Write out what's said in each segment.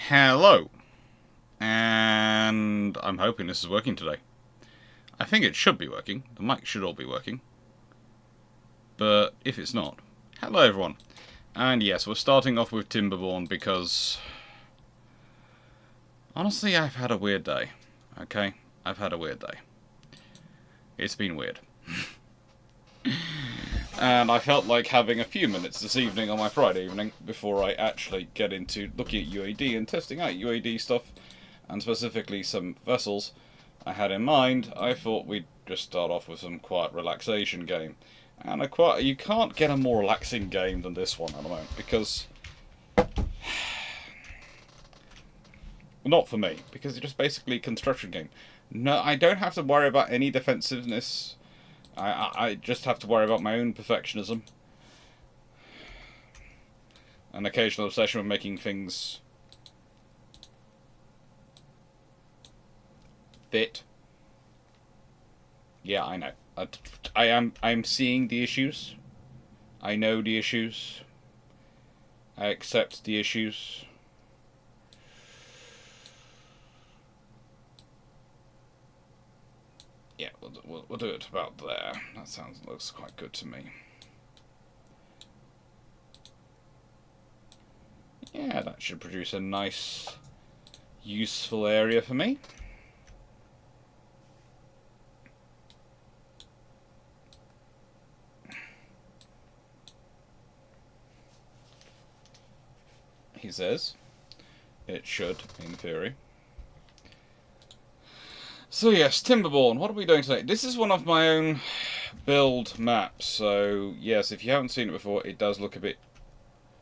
Hello, and I'm hoping this is working today. I think it should be working. The mic should all be working. But if it's not, hello everyone. And yes, we're starting off with Timberborn because honestly, I've had a weird day. Okay? I've had a weird day. It's been weird. And I felt like having a few minutes this evening on my Friday evening before I actually get into looking at UAD and testing out UAD stuff, and specifically some vessels I had in mind. I thought we'd just start off with some quiet relaxation game. And you can't get a more relaxing game than this one at the moment, because not for me, because it's just basically a construction game. No, I don't have to worry about any defensiveness. I just have to worry about my own perfectionism. An occasional obsession with making things fit. Yeah, I know. I'm seeing the issues. I know the issues. I accept the issues. Yeah, we'll do it about there. That looks quite good to me. Yeah, that should produce a nice, useful area for me. He says it should, in theory. So yes, Timberborn, what are we doing today? This is one of my own build maps, so yes, if you haven't seen it before, it does look a bit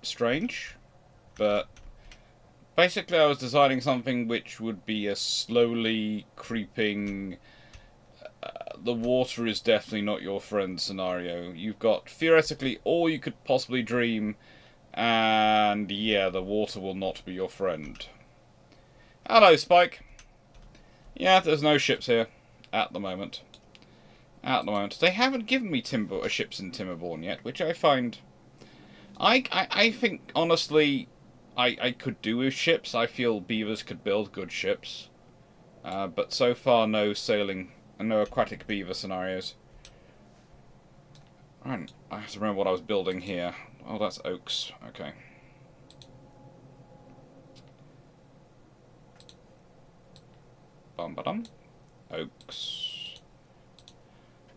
strange, but basically I was designing something which would be a slowly creeping, the water is definitely not your friend scenario. You've got theoretically all you could possibly dream, and yeah, the water will not be your friend. Hello, Spike. Yeah, there's no ships here at the moment. They haven't given me ships in Timberborn yet, which I find. I think honestly, I could do with ships. I feel Beavers could build good ships, but so far no sailing and no aquatic beaver scenarios. Right, I have to remember what I was building here. Oh, that's oaks. Okay. Bum-ba-dum. Oaks.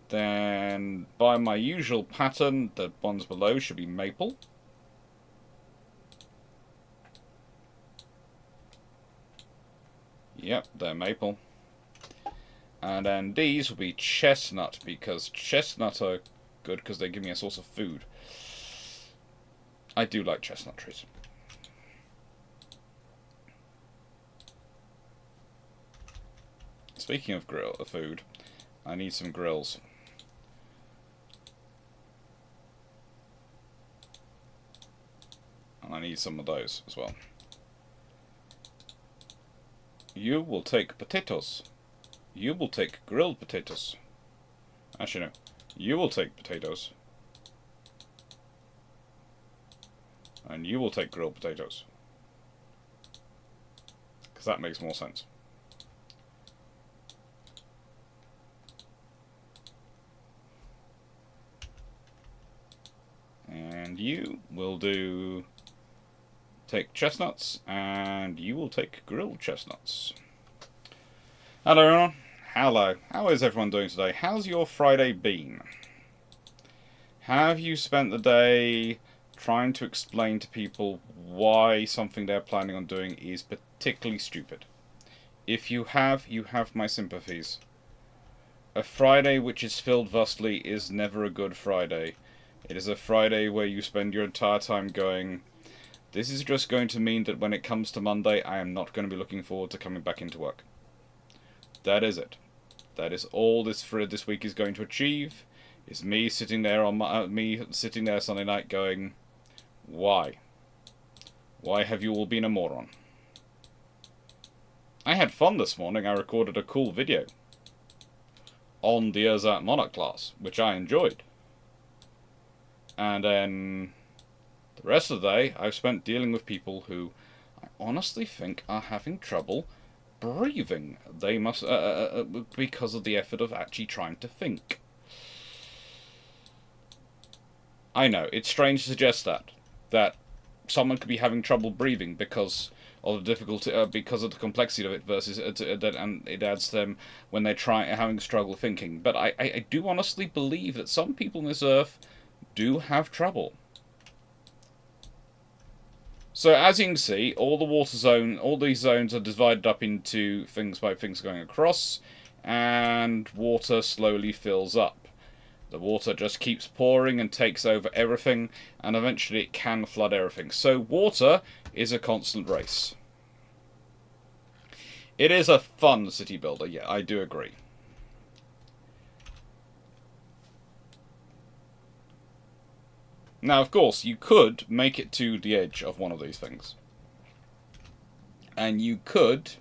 Then, by my usual pattern, the ones below should be maple. Yep, they're maple. And then these will be chestnut, because chestnut are good because they give me a source of food. I do like chestnut trees. Speaking of food, I need some grills. And I need some of those as well. You will take potatoes. You will take grilled potatoes. Actually, no. You will take potatoes. And you will take grilled potatoes. Because that makes more sense. And you will take chestnuts, and you will take grilled chestnuts. Hello everyone. Hello. How is everyone doing today? How's your Friday been? Have you spent the day trying to explain to people why something they're planning on doing is particularly stupid? If you have my sympathies. A Friday which is filled thusly is never a good Friday. It is a Friday where you spend your entire time going, this is just going to mean that when it comes to Monday, I am not going to be looking forward to coming back into work. That is it. That is all this week is going to achieve. Is me sitting there Sunday night going, why? Why have you all been a moron? I had fun this morning. I recorded a cool video on the Ersatz Monarch class, which I enjoyed. And then the rest of the day I've spent dealing with people who I honestly think are having trouble breathing. They must, because of the effort of actually trying to think. I know, it's strange to suggest that someone could be having trouble breathing because of the difficulty, because of the complexity of it versus, and it adds to them when they try having struggle thinking. But I do honestly believe that some people on this earth do have trouble. So as you can see, all these zones are divided up into things by things going across, and water slowly fills up. The water just keeps pouring and takes over everything, and eventually it can flood everything. So water is a constant race. It is a fun city builder, yeah, I do agree. Now, of course, you could make it to the edge of one of these things. And you could...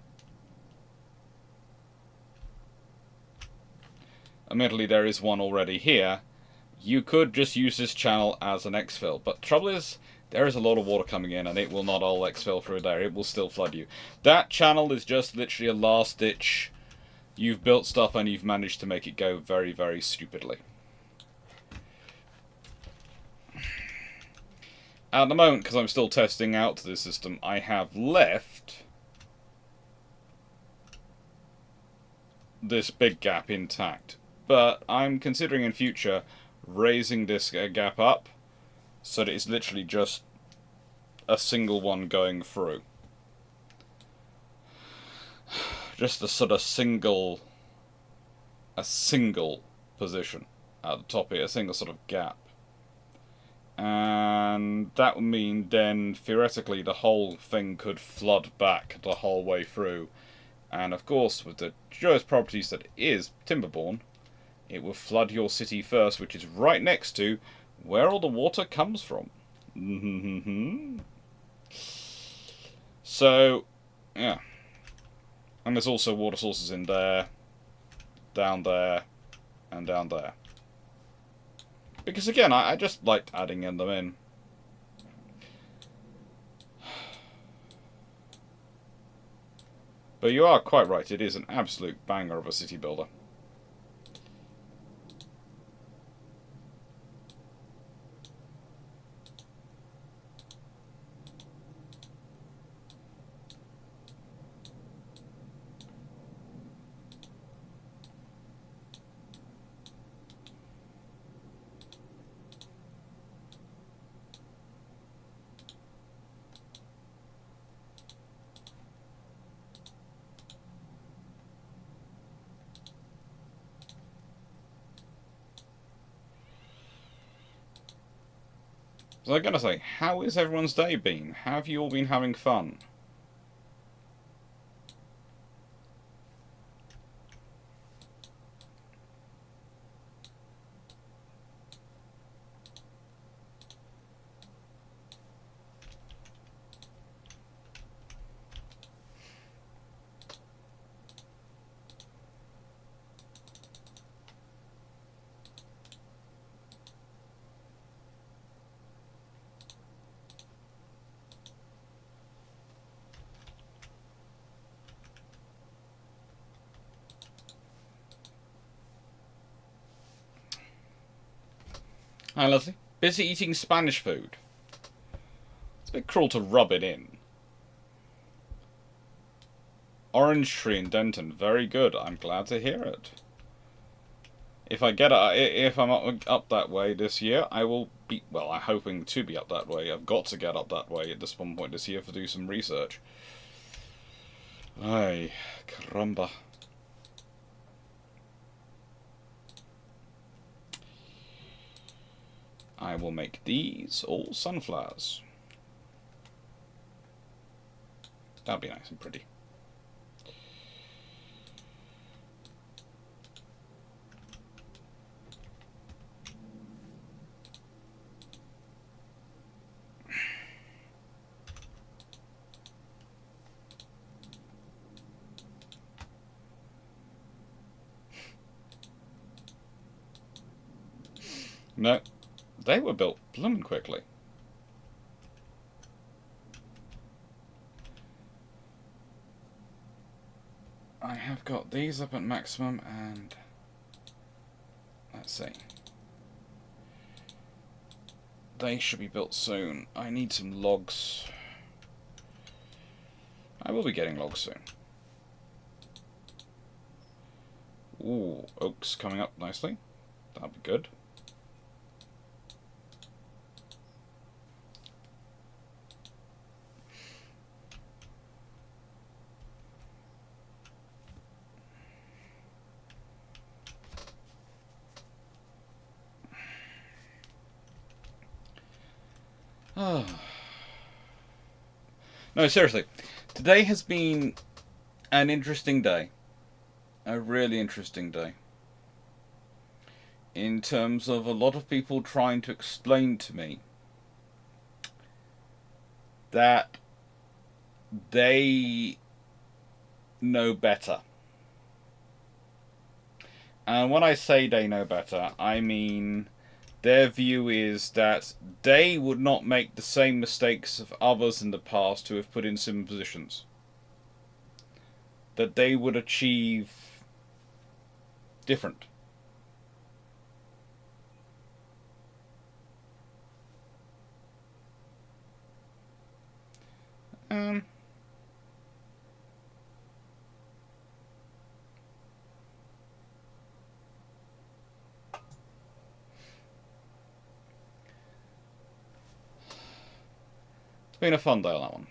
Admittedly, there is one already here. You could just use this channel as an exfil. But the trouble is, there is a lot of water coming in, and it will not all exfil through there. It will still flood you. That channel is just literally a last ditch. You've built stuff, and you've managed to make it go very, very stupidly. At the moment, because I'm still testing out this system, I have left this big gap intact. But I'm considering in future raising this gap up so that it's literally just a single one going through. Just a sort of single position at the top here, a single sort of gap. And that would mean then, theoretically, the whole thing could flood back the whole way through. And of course, with the joyous properties that is Timberborn, it will flood your city first, which is right next to where all the water comes from. So, yeah. And there's also water sources in there, down there, and down there. Because again, I just liked adding them in. But you are quite right, it is an absolute banger of a city builder. So I'm gonna say, how is everyone's day been? Have you all been having fun? Hi, Leslie. Busy eating Spanish food. It's a bit cruel to rub it in. Orange tree in Denton. Very good. I'm glad to hear it. If I'm up that way this year, I will be, well, I'm hoping to be up that way. I've got to get up that way at this one point this year to do some research. Ay, caramba. I will make these all sunflowers. That'll be nice and pretty. No, they were built blooming quickly. I have got these up at maximum, and let's see. They should be built soon. I need some logs. I will be getting logs soon. Ooh, oak's coming up nicely. That'll be good. No, seriously. Today has been an interesting day. A really interesting day. In terms of a lot of people trying to explain to me that they know better. And when I say they know better, I mean their view is that they would not make the same mistakes of others in the past who have put in similar positions. That they would achieve different. It's been a fun day on that one.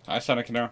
Hi, Santa Canara.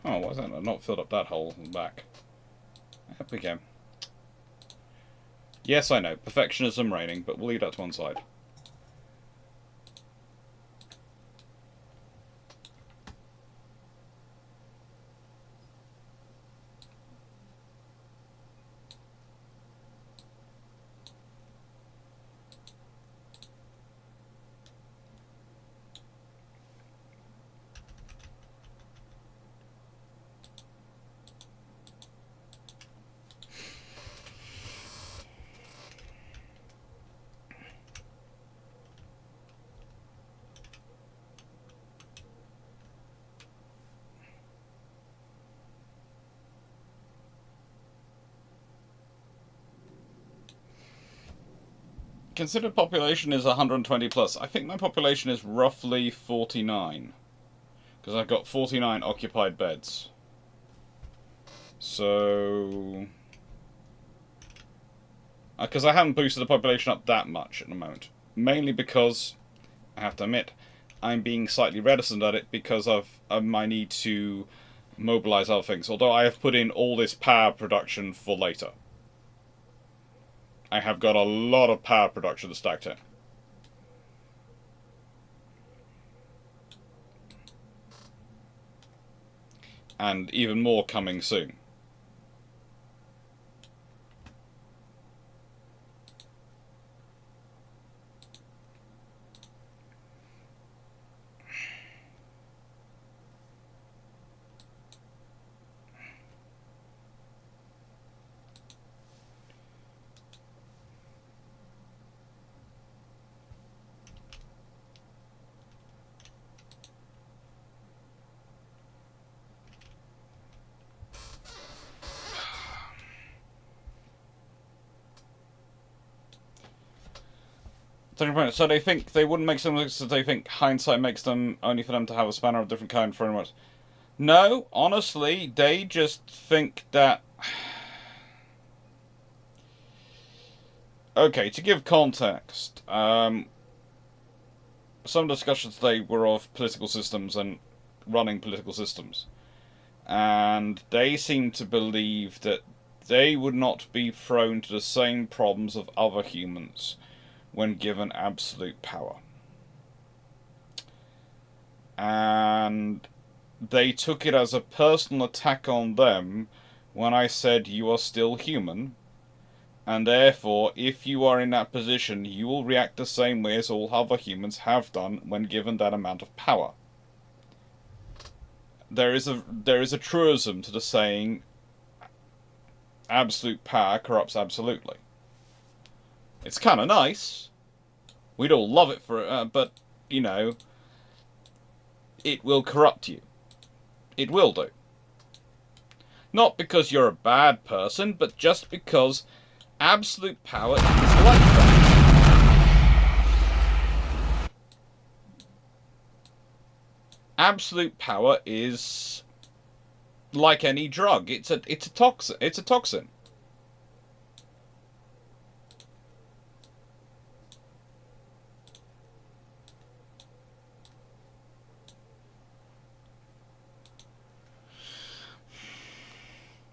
Oh, why is that? I've not filled up that hole in the back. Yep, we can. Yes, I know. Perfectionism reigning, but we'll leave that to one side. Considered population is 120 plus. I think my population is roughly 49. Because I've got 49 occupied beds. So... Because I haven't boosted the population up that much at the moment. Mainly because, I have to admit, I'm being slightly reticent at it because of my need to mobilize other things. Although I have put in all this power production for later. I have got a lot of power production stacked in. And even more coming soon. So they think they wouldn't make something so they think hindsight makes them only for them to have a spanner of a different kind very much. No, honestly, they just think that. Okay, to give context, some discussions today were of political systems and running political systems, and they seem to believe that they would not be prone to the same problems of other humans when given absolute power. And they took it as a personal attack on them when I said you are still human, and therefore, if you are in that position, you will react the same way as all other humans have done when given that amount of power. There is a truism to the saying, absolute power corrupts absolutely. It's kind of nice. We'd all love it but, you know, it will corrupt you. It will do. Not because you're a bad person, but just because absolute power is like that. Absolute power is like any drug. It's a toxin. It's a toxin.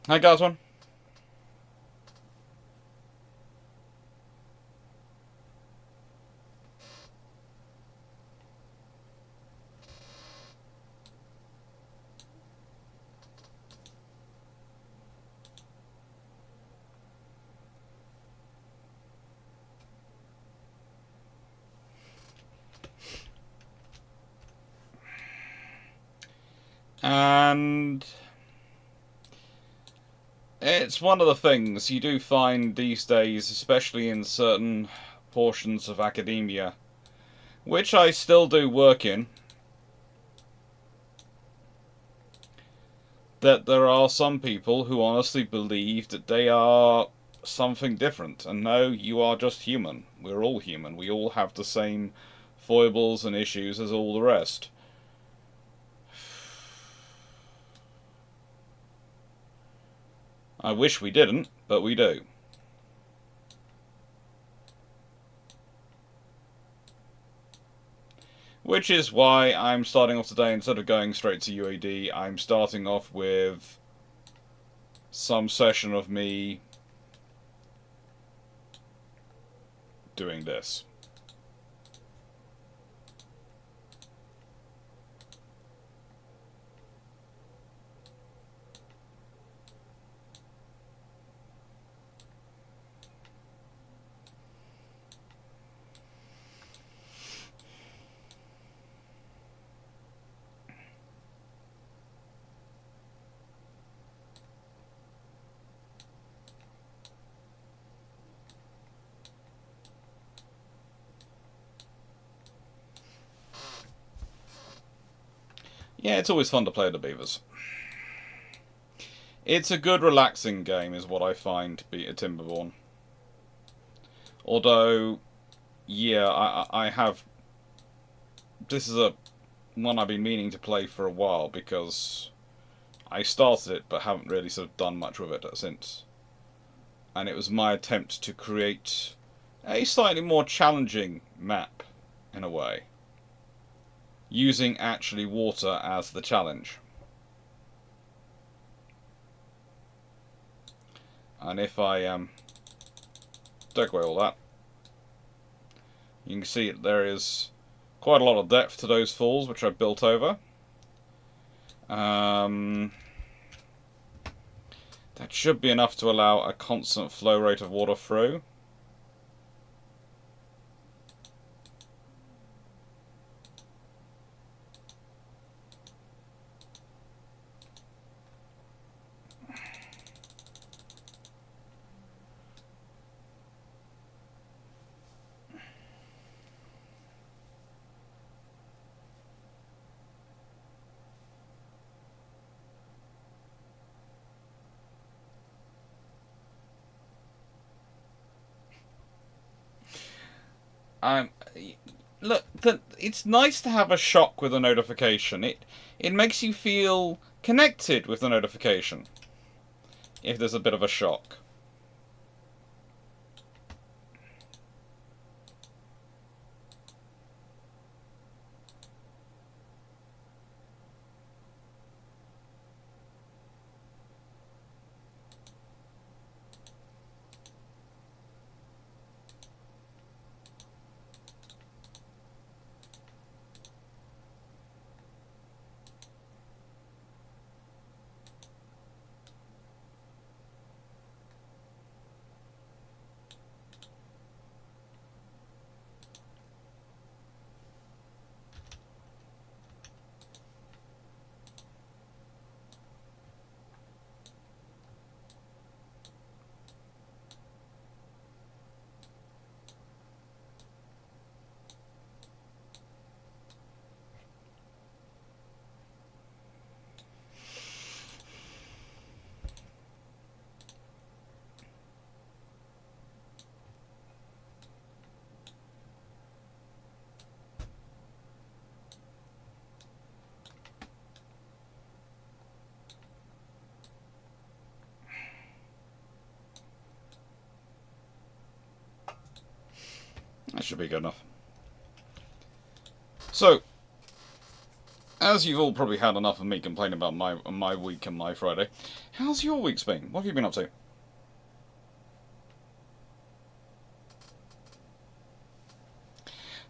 Hi, guys, one. And it's one of the things you do find these days, especially in certain portions of academia, which I still do work in, that there are some people who honestly believe that they are something different. And no, you are just human. We're all human. We all have the same foibles and issues as all the rest. I wish we didn't, but we do. Which is why I'm starting off today, instead of going straight to UAD, I'm starting off with some session of me doing this. Yeah, it's always fun to play the Beavers. It's a good relaxing game is what I find to be a Timberborn. Although, yeah, I have... This is a one I've been meaning to play for a while because I started it but haven't really sort of done much with it since. And it was my attempt to create a slightly more challenging map, in a way, using actually water as the challenge. And if I take away all that, you can see there is quite a lot of depth to those falls which I built over. That should be enough to allow a constant flow rate of water through. I'm look. It's nice to have a shock with a notification. It makes you feel connected with the notification. If there's a bit of a shock. That should be good enough. So, as you've all probably had enough of me complaining about my week and my Friday, how's your week's been? What have you been up to?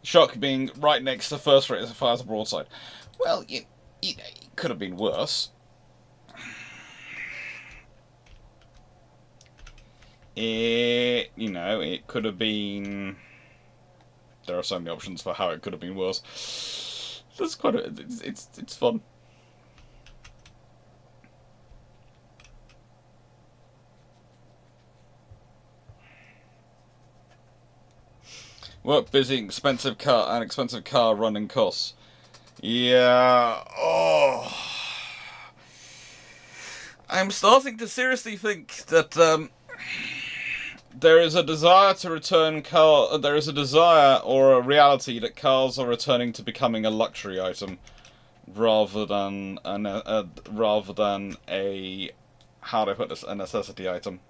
Shock being right next to first rate as far as a broadside. Well, it could have been worse. It could have been. There are so many options for how it could have been worse. That's quite it's fun. Work busy, expensive car running costs. Yeah. Oh. I'm starting to seriously think that there is a desire to return car. There is a desire or a reality that cars are returning to becoming a luxury item, rather than a how do I put this, a necessity item.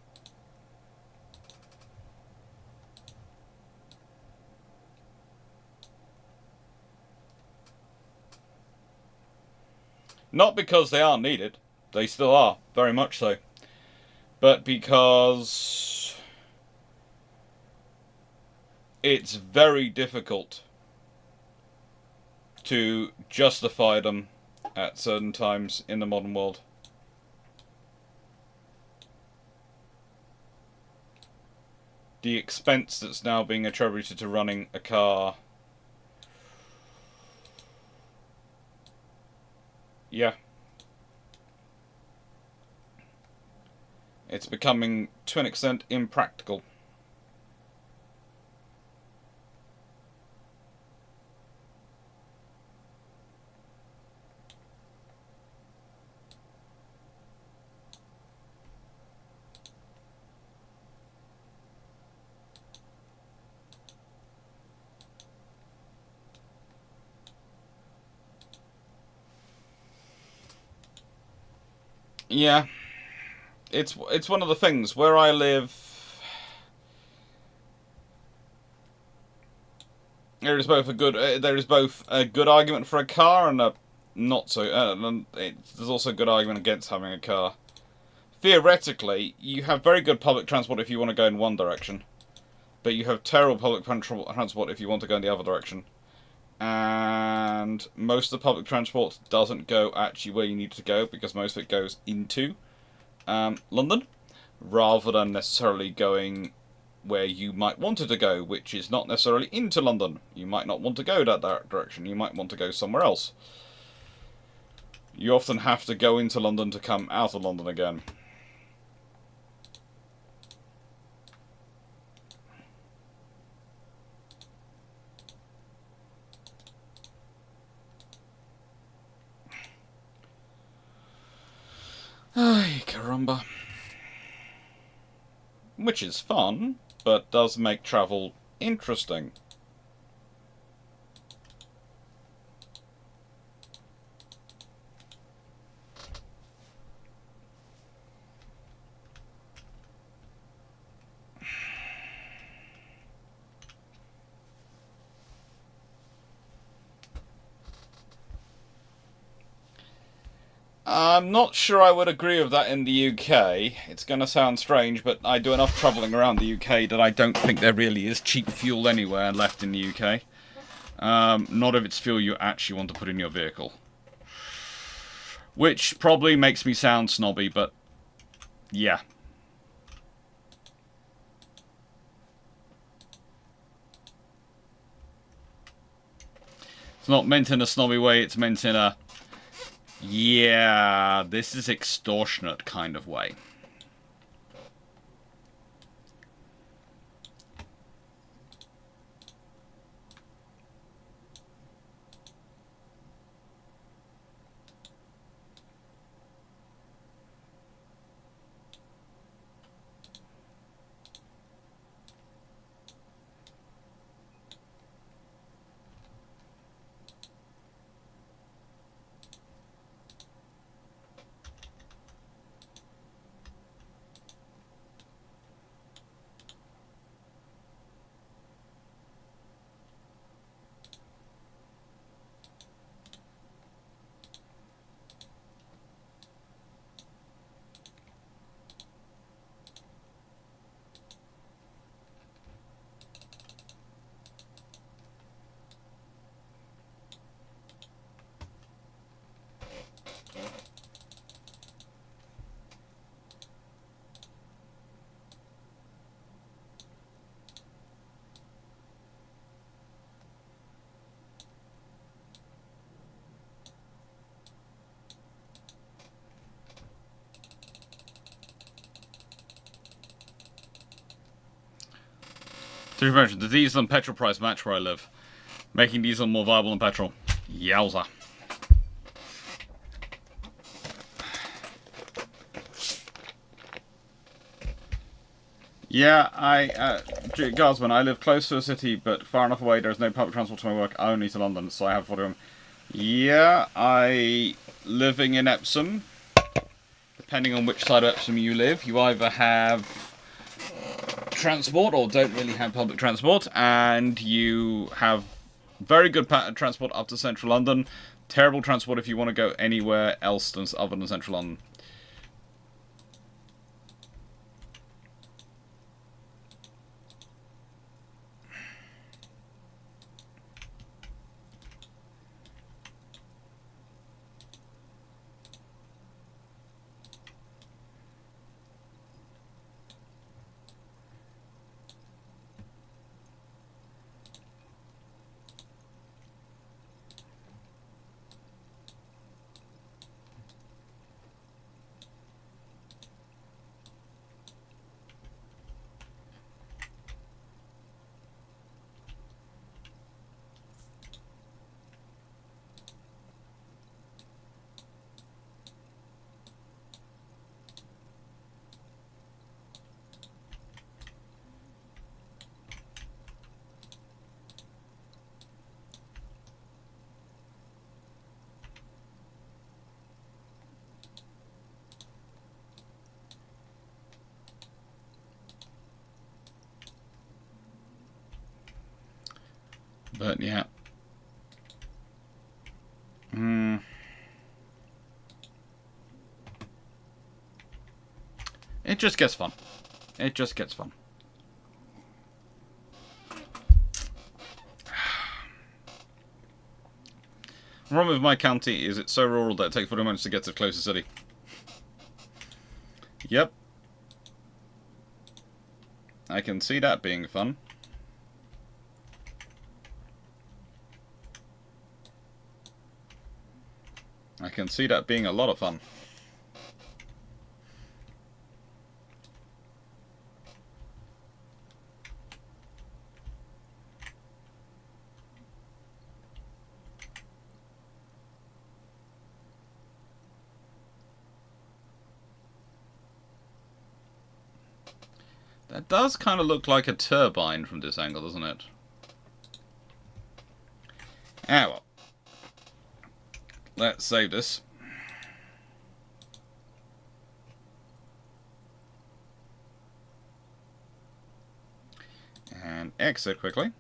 Not because they aren't needed, they still are, very much so, but because it's very difficult to justify them at certain times in the modern world. The expense that's now being attributed to running a car. Yeah. It's becoming, to an extent, impractical. Yeah. It's one of the things where I live. There is both a good argument for a car and a not so. There's also a good argument against having a car. Theoretically, you have very good public transport if you want to go in one direction, but you have terrible public transport if you want to go in the other direction. And most of the public transport doesn't go actually where you need to go, because most of it goes into London, rather than necessarily going where you might want it to go, which is not necessarily into London. You might not want to go that direction. You might want to go somewhere else. You often have to go into London to come out of London again. Ay, caramba. Which is fun, but does make travel interesting. I'm not sure I would agree with that in the UK. It's going to sound strange, but I do enough travelling around the UK that I don't think there really is cheap fuel anywhere left in the UK. Not if it's fuel you actually want to put in your vehicle. Which probably makes me sound snobby, but yeah. It's not meant in a snobby way, it's meant in a, yeah, this is extortionate kind of way. To be mentioned, the diesel and petrol price match where I live, making diesel more viable than petrol. Yowza. Yeah, Guardsman, I live close to a city, but far enough away there's no public transport to my work, only to London, so I have 41. Yeah, living in Epsom, depending on which side of Epsom you live, you either have transport or don't really have public transport, and you have very good transport up to central London, terrible transport if you want to go anywhere else other than central London. But yeah. It just gets fun. It just gets fun. The problem with my county is it's so rural that it takes 40 minutes to get to the closest city. Yep. I can see that being fun. I can see that being a lot of fun. That does kind of look like a turbine from this angle, doesn't it? Ah, well. Let's save this. And exit quickly.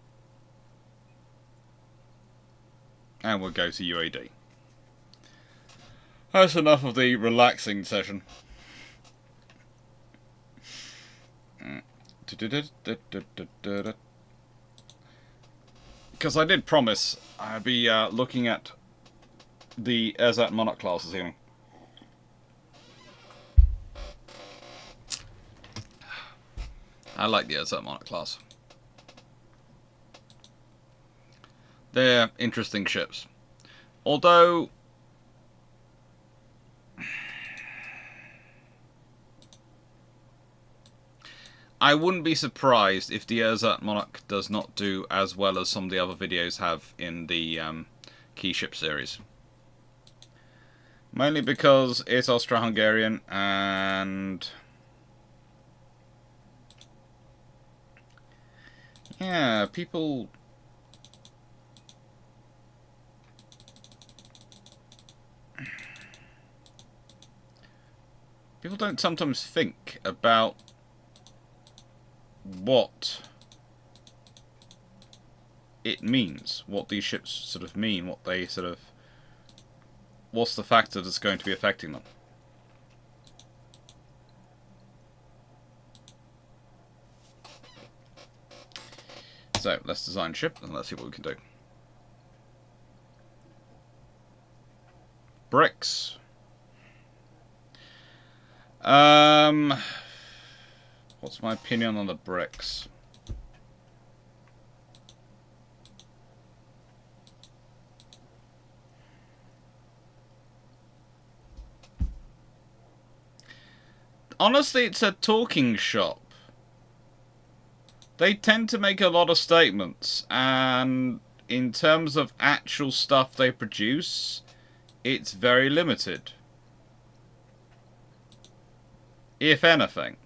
And we'll go to UAD. That's enough of the relaxing session. Because I did promise I'd be looking at the Ersatz Monarch class this evening. I like the Ersatz Monarch class. They're interesting ships. Although I wouldn't be surprised if the Ersatz Monarch does not do as well as some of the other videos have in the Key Ship series. Mainly because it's Austro-Hungarian and... yeah, people... people don't sometimes think about what it means, what these ships sort of mean, what they sort of... what's the factor that's going to be affecting them. So, let's design a ship and let's see what we can do. Bricks. What's my opinion on the bricks? Honestly, it's a talking shop. They tend to make a lot of statements, and in terms of actual stuff they produce, it's very limited. If anything.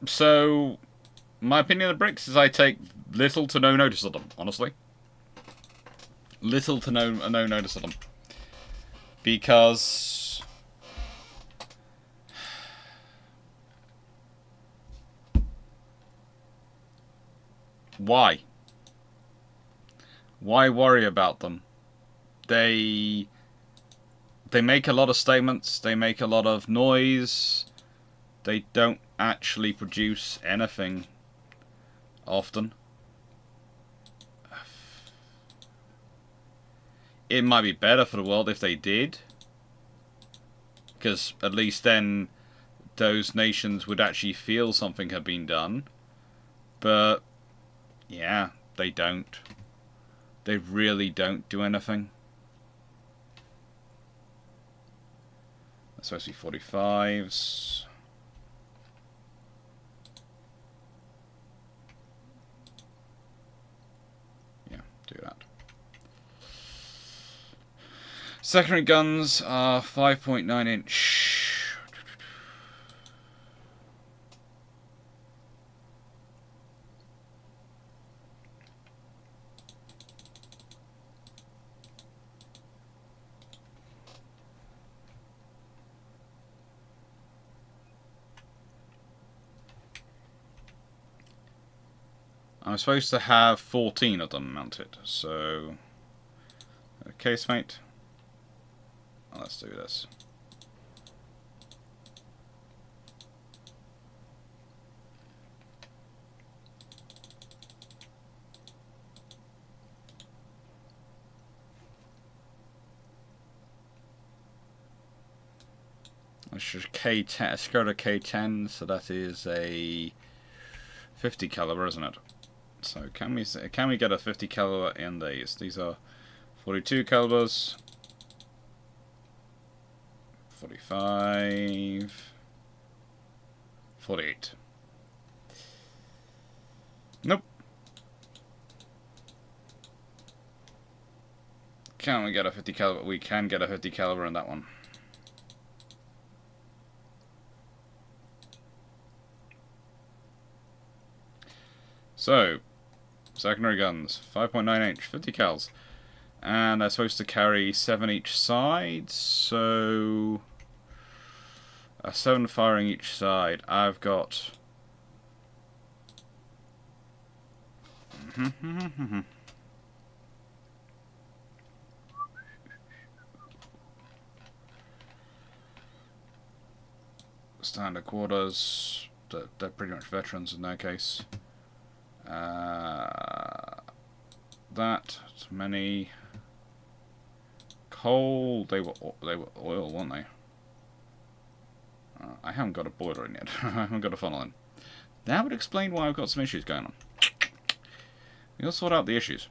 So, my opinion of bricks is I take little to no notice of them, honestly. Little to no notice of them. Because... why? Why worry about them? They make a lot of statements, they make a lot of noise, they don't actually produce anything often. It might be better for the world if they did, because at least then those nations would actually feel something had been done. But yeah, they don't. They really don't do anything. That's supposed to be 45s. Yeah, do that. Secondary guns are 5.9 inch. I'm supposed to have 14 of them mounted, so a casement. Let's do this. This is K10, Skoda K10, so that is a 50 caliber, isn't it? So can we get a 50 caliber in these? These are 42 calibers, 45, 48. Nope. Can we get a 50 caliber? We can get a 50 caliber in that one. So, secondary guns, 5.9 inch, 50 cals. And they're supposed to carry 7 each side, so... 7 firing each side. I've got... Standard quarters. They're pretty much veterans in their case. That many coal. They were oil, weren't they? I haven't got a boiler in yet. I haven't got a funnel in. That would explain why I've got some issues going on. We'll sort out the issues.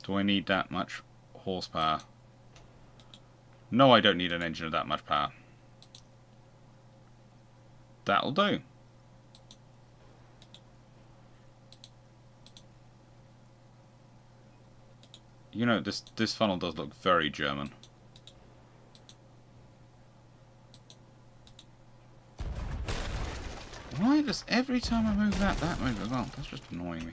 Do I need that much horsepower? No, I don't need an engine of that much power. That'll do. You know, this funnel does look very German. Why does every time I move that moves as well? That's just annoying me.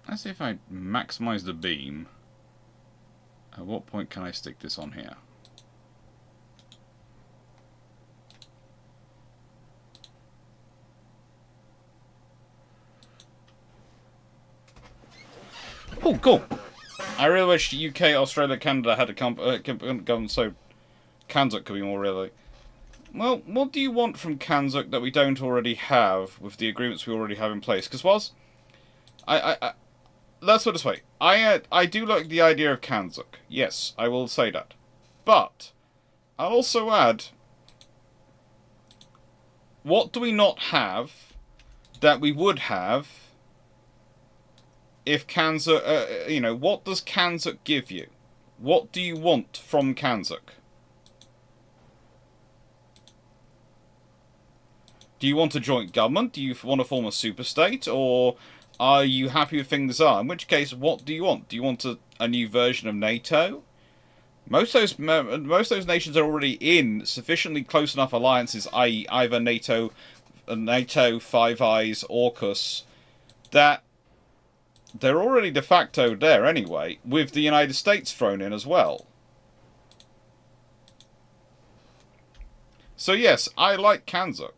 Let's see if I maximize the beam. At what point can I stick this on here? Oh, cool! I really wish UK, Australia, Canada had a government so Kanzuk could be more really. Well, what do you want from Kanzuk that we don't already have with the agreements we already have in place? Because whilst let's put it this way. I do like the idea of Kanzuk. Yes, I will say that. But I'll also add, what do we not have that we would have if Kanzuk, you know, what does Kanzuk give you? What do you want from Kanzuk? Do you want a joint government? Do you want to form a super-state? Or are you happy with things are? In which case, what do you want? Do you want a new version of NATO? Most of those nations are already in sufficiently close enough alliances, i.e. either NATO, Five Eyes, AUKUS, that they're already de facto there anyway, with the United States thrown in as well. So yes, I like Kanzuk.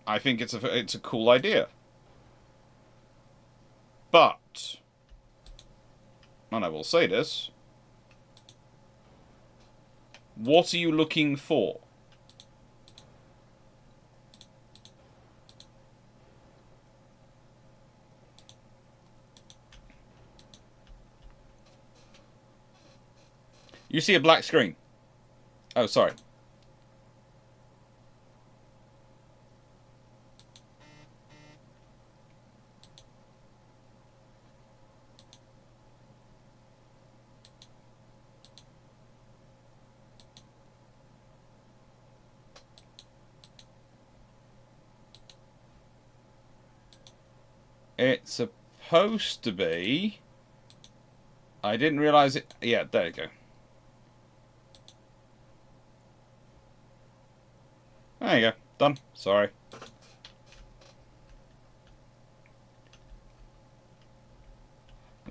I think it's a cool idea. But, and I will say this, what are you looking for? You see a black screen. Oh, sorry. It's supposed to be... I didn't realise it... Yeah, there you go. There you go. Done. Sorry.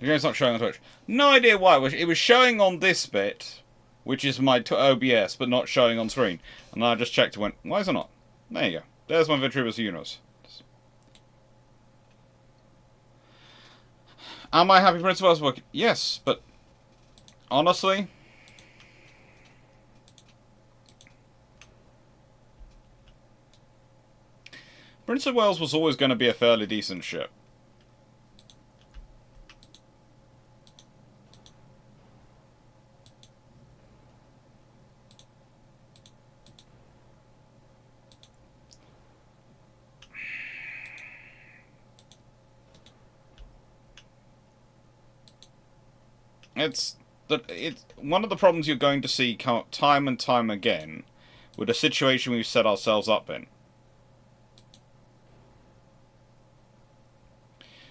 The game's not showing on Twitch. No idea why. It was showing on this bit, which is my OBS, but not showing on screen. And I just checked and went, why is it not? There you go. There's my Vitruvius Universe. Am I happy Prince of Wales working? Yes, but honestly, Prince of Wales was always going to be a fairly decent ship. It's one of the problems you're going to see time and time again with the situation we've set ourselves up in.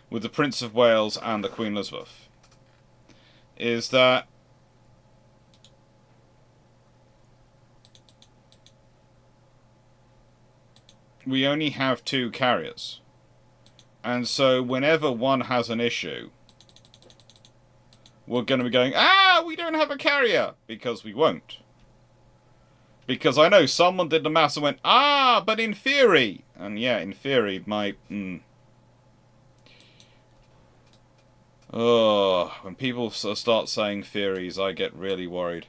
With the Prince of Wales and the Queen Elizabeth. Is that we only have 2 carriers. And so whenever one has an issue, we're going to be going, we don't have a carrier! Because we won't. Because I know someone did the maths and went, but in theory! And yeah, in theory, Oh, when people start saying theories, I get really worried.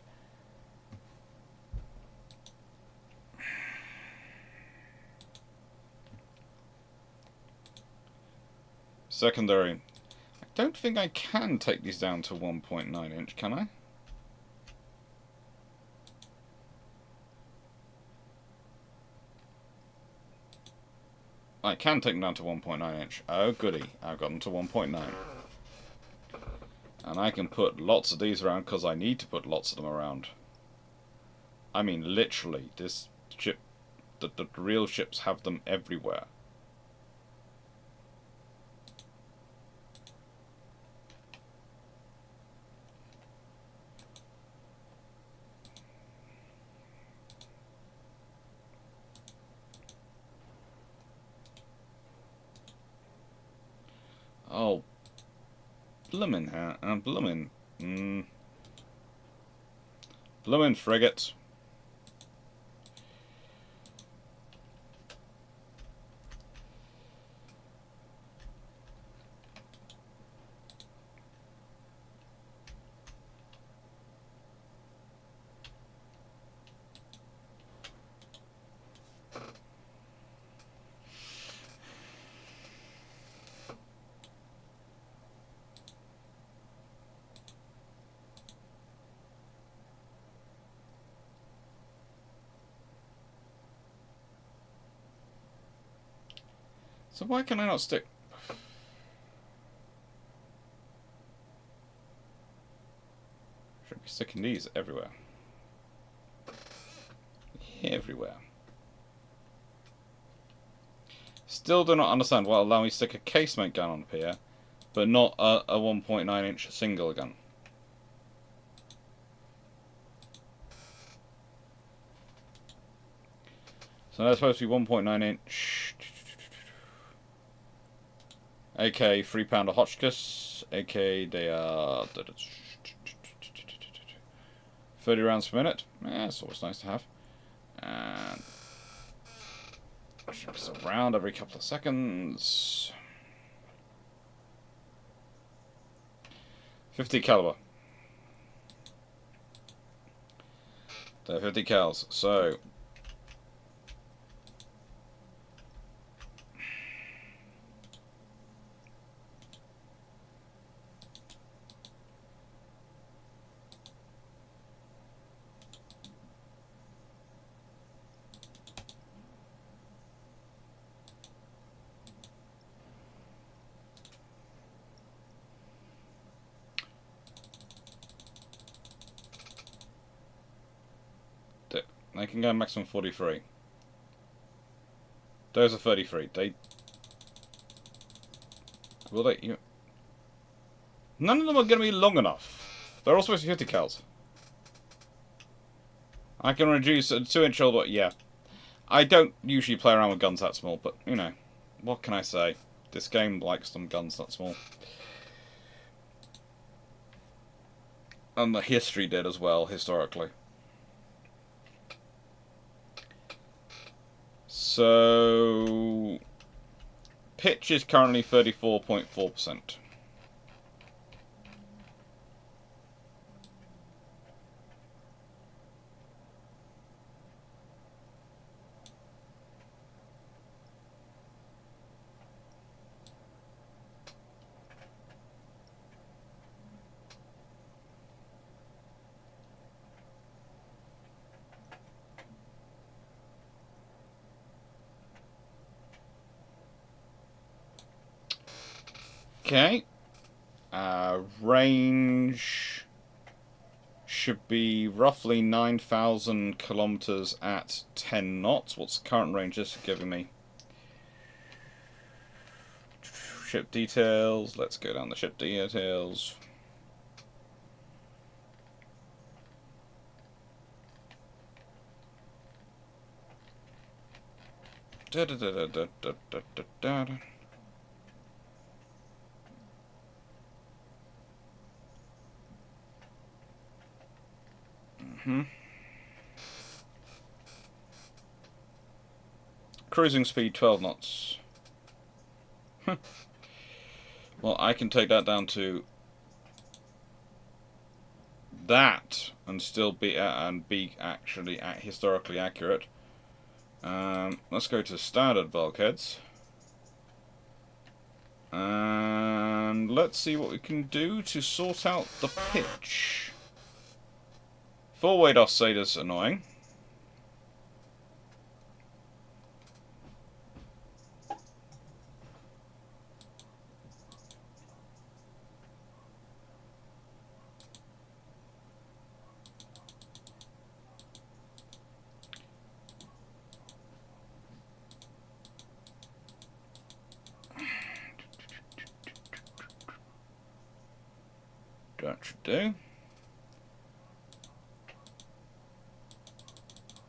Secondary. I don't think I can take these down to 1.9 inch, can I? I can take them down to 1.9 inch. Oh goody, I've got them to 1.9. And I can put lots of these around because I need to put lots of them around. I mean, literally, this ship, the real ships have them everywhere. Oh, bloomin' bloomin' frigate. So why can I not stick? Should be sticking these everywhere. Everywhere. Still do not understand why allow me to stick a casement gun on here, but not a 1.9 inch single gun. So that's supposed to be 1.9 inch. AK 3-pounder Hotchkiss. AK they are 30 rounds per minute. Yeah, it's always nice to have. And ships around every couple of seconds. 50 caliber. They're 50 cals. So they can go maximum 43. Those are 33. Will they? None of them are going to be long enough. They're all supposed to be 50 cals. I can reduce a 2-inch old, but yeah. I don't usually play around with guns that small, but you know, what can I say? This game likes them guns that small. And the history did as well, historically. So, pitch is currently 34.4%. Okay. Range should be roughly 9,000 kilometers at 10 knots. What's the current range this is giving me? Ship details. Let's go down the ship details. Da, da, da, da, da, da, da, da, da. Cruising speed 12 knots. Well, I can take that down to that and still be actually historically accurate. Let's go to standard bulkheads. And let's see what we can do to sort out the pitch. Full weight offset is annoying. That should do.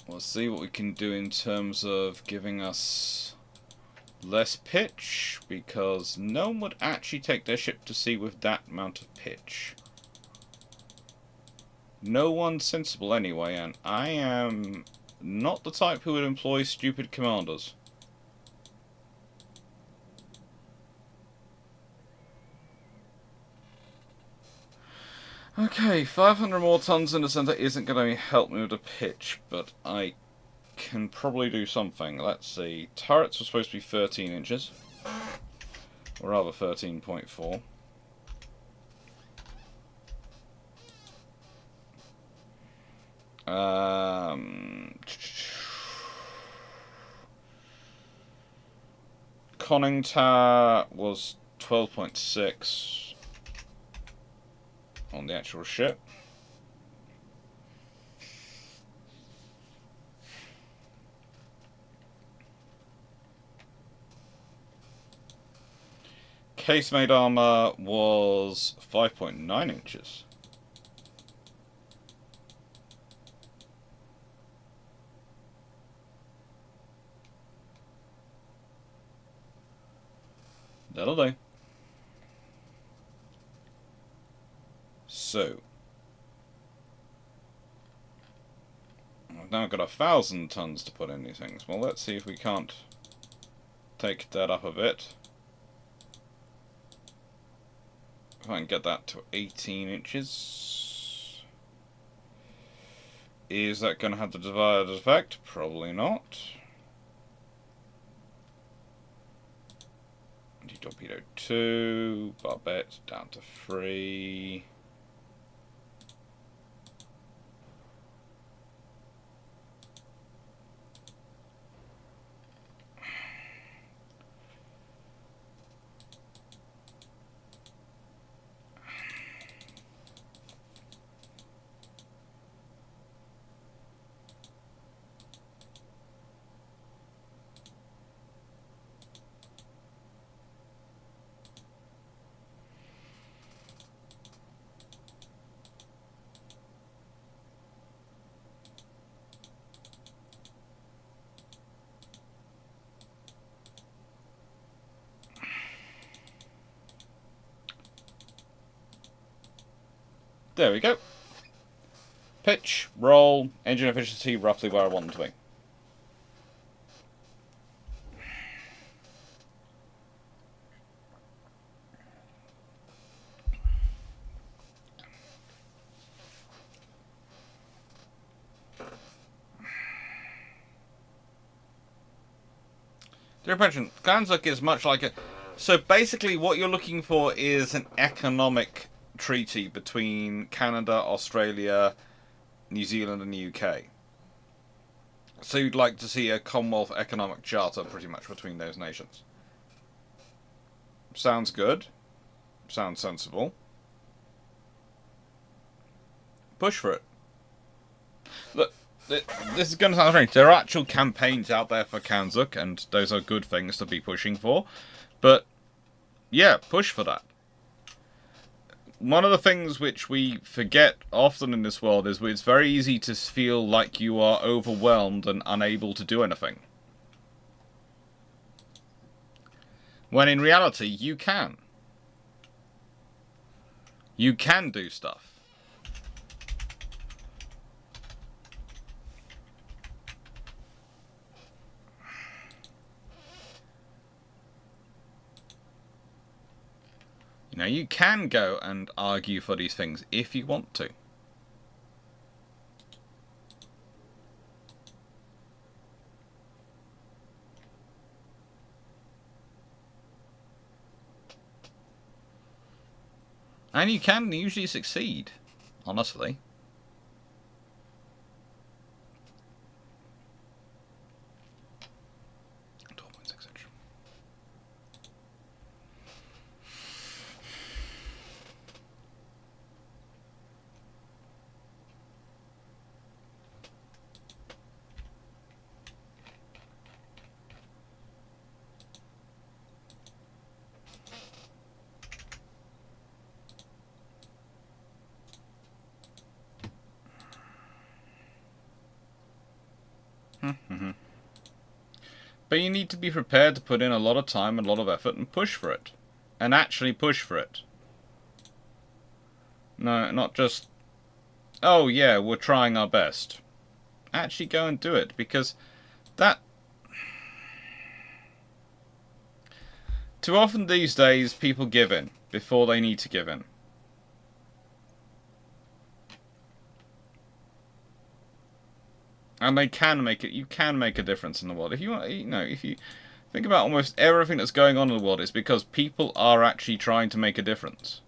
We'll see what we can do in terms of giving us less pitch, because no one would actually take their ship to sea with that amount of pitch. No one sensible anyway, and I am not the type who would employ stupid commanders. Okay, 500 more tons in the centre isn't going to help me with the pitch, but I can probably do something. Let's see. Turrets were supposed to be 13 inches. Or rather 13.4. Conning tower was 12.6 on the actual ship. Casemate armor was 5.9 inches. That'll do. So, I've now got 1,000 tons to put in these things. Well, let's see if we can't take that up a bit. If I can get that to 18 inches. Is that going to have the desired effect? Probably not. Torpedo 2, barbette down to 3. There we go. Pitch, roll, engine efficiency, roughly where I want them to be. Dear Pension, Ganzuk is much like a... So basically what you're looking for is an economic treaty between Canada, Australia, New Zealand and the UK. So you'd like to see a Commonwealth economic charter pretty much between those nations. Sounds good. Sounds sensible. Push for it. Look, this is going to sound strange. There are actual campaigns out there for Kanzuk, and those are good things to be pushing for. But, yeah, push for that. One of the things which we forget often in this world is it's very easy to feel like you are overwhelmed and unable to do anything. When in reality, you can. You can do stuff. You know, you can go and argue for these things if you want to. And you can usually succeed, honestly. But you need to be prepared to put in a lot of time and a lot of effort and push for it. And actually push for it. No, not just, oh yeah, we're trying our best. Actually go and do it, because that... Too often these days, people give in before they need to give in. And they can make it. You can make a difference in the world if you want. You know, if you think about almost everything that's going on in the world, it's because people are actually trying to make a difference.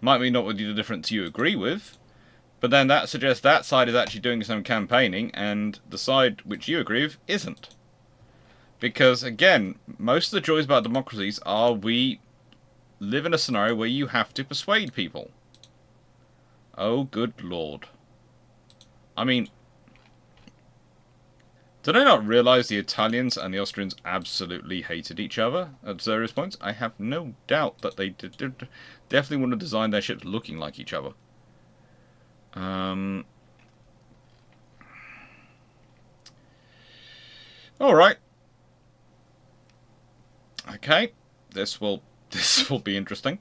Might be not with the difference you agree with, but then that suggests that side is actually doing some campaigning, and the side which you agree with isn't. Because again, most of the joys about democracies are we live in a scenario where you have to persuade people. Oh, good lord! I mean. Did I not realise the Italians and the Austrians absolutely hated each other at various points? I have no doubt that they definitely wouldn't have designed their ships looking like each other. Alright. Okay. This will be interesting.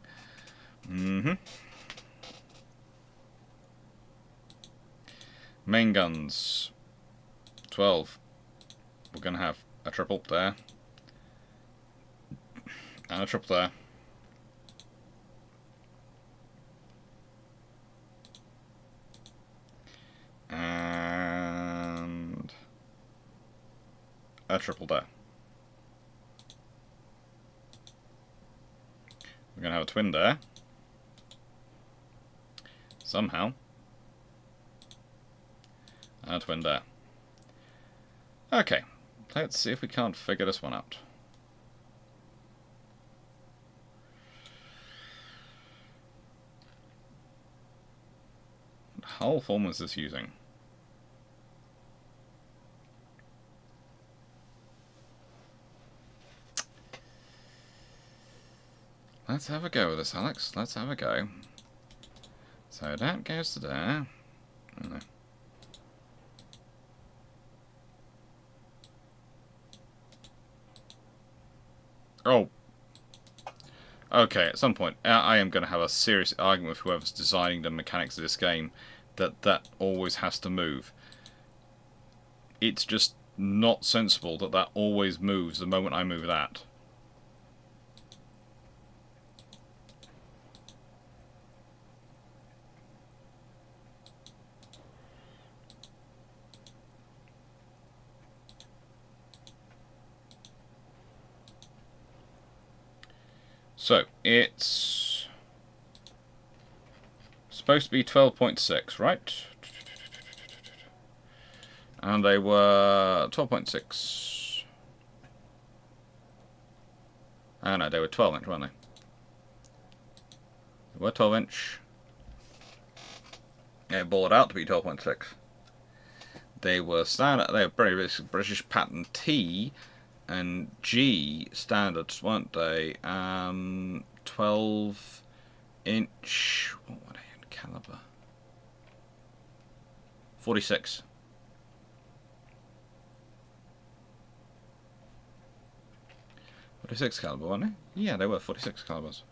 Main guns. 12. We're going to have a triple there. And a triple there. And a triple there. We're going to have a twin there. Somehow. And a twin there. Okay. Let's see if we can't figure this one out. What hull form is this using? Let's have a go with this, Alex. Let's have a go. So that goes to there. Oh, no. Oh. Okay, at some point, I am going to have a serious argument with whoever's designing the mechanics of this game, that always has to move. It's just not sensible that always moves the moment I move that. So, it's supposed to be 12.6, right? And they were 12.6. Oh no, they were 12 inch, weren't they? They were 12 inch. They bought out to be 12.6. They were standard, they were very British pattern T and G standards, weren't they? 12 inch. What were they in caliber? 46. .46 caliber, weren't they? Yeah, they were 46 calibers.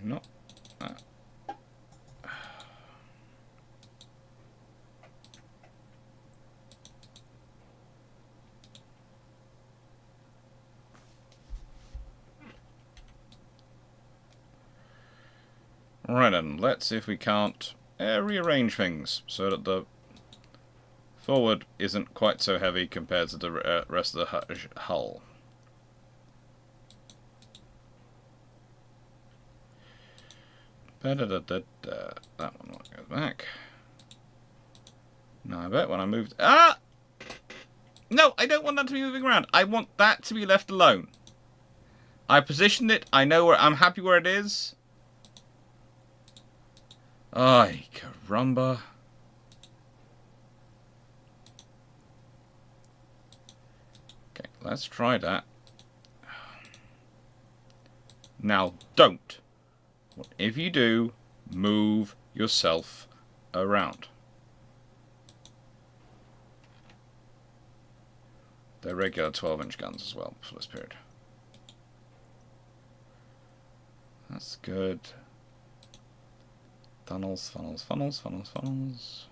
Not that. Right then, let's see if we can't rearrange things so that the forward isn't quite so heavy compared to the rest of the hull. That one goes back. Now I bet when I moved... Ah! No, I don't want that to be moving around. I want that to be left alone. I positioned it. I know where... I'm happy where it is. Ay, caramba. Okay, let's try that. Now, don't. If you do, move yourself around. They're regular 12-inch guns as well for this period. That's good. Funnels, funnels, funnels, funnels, funnels.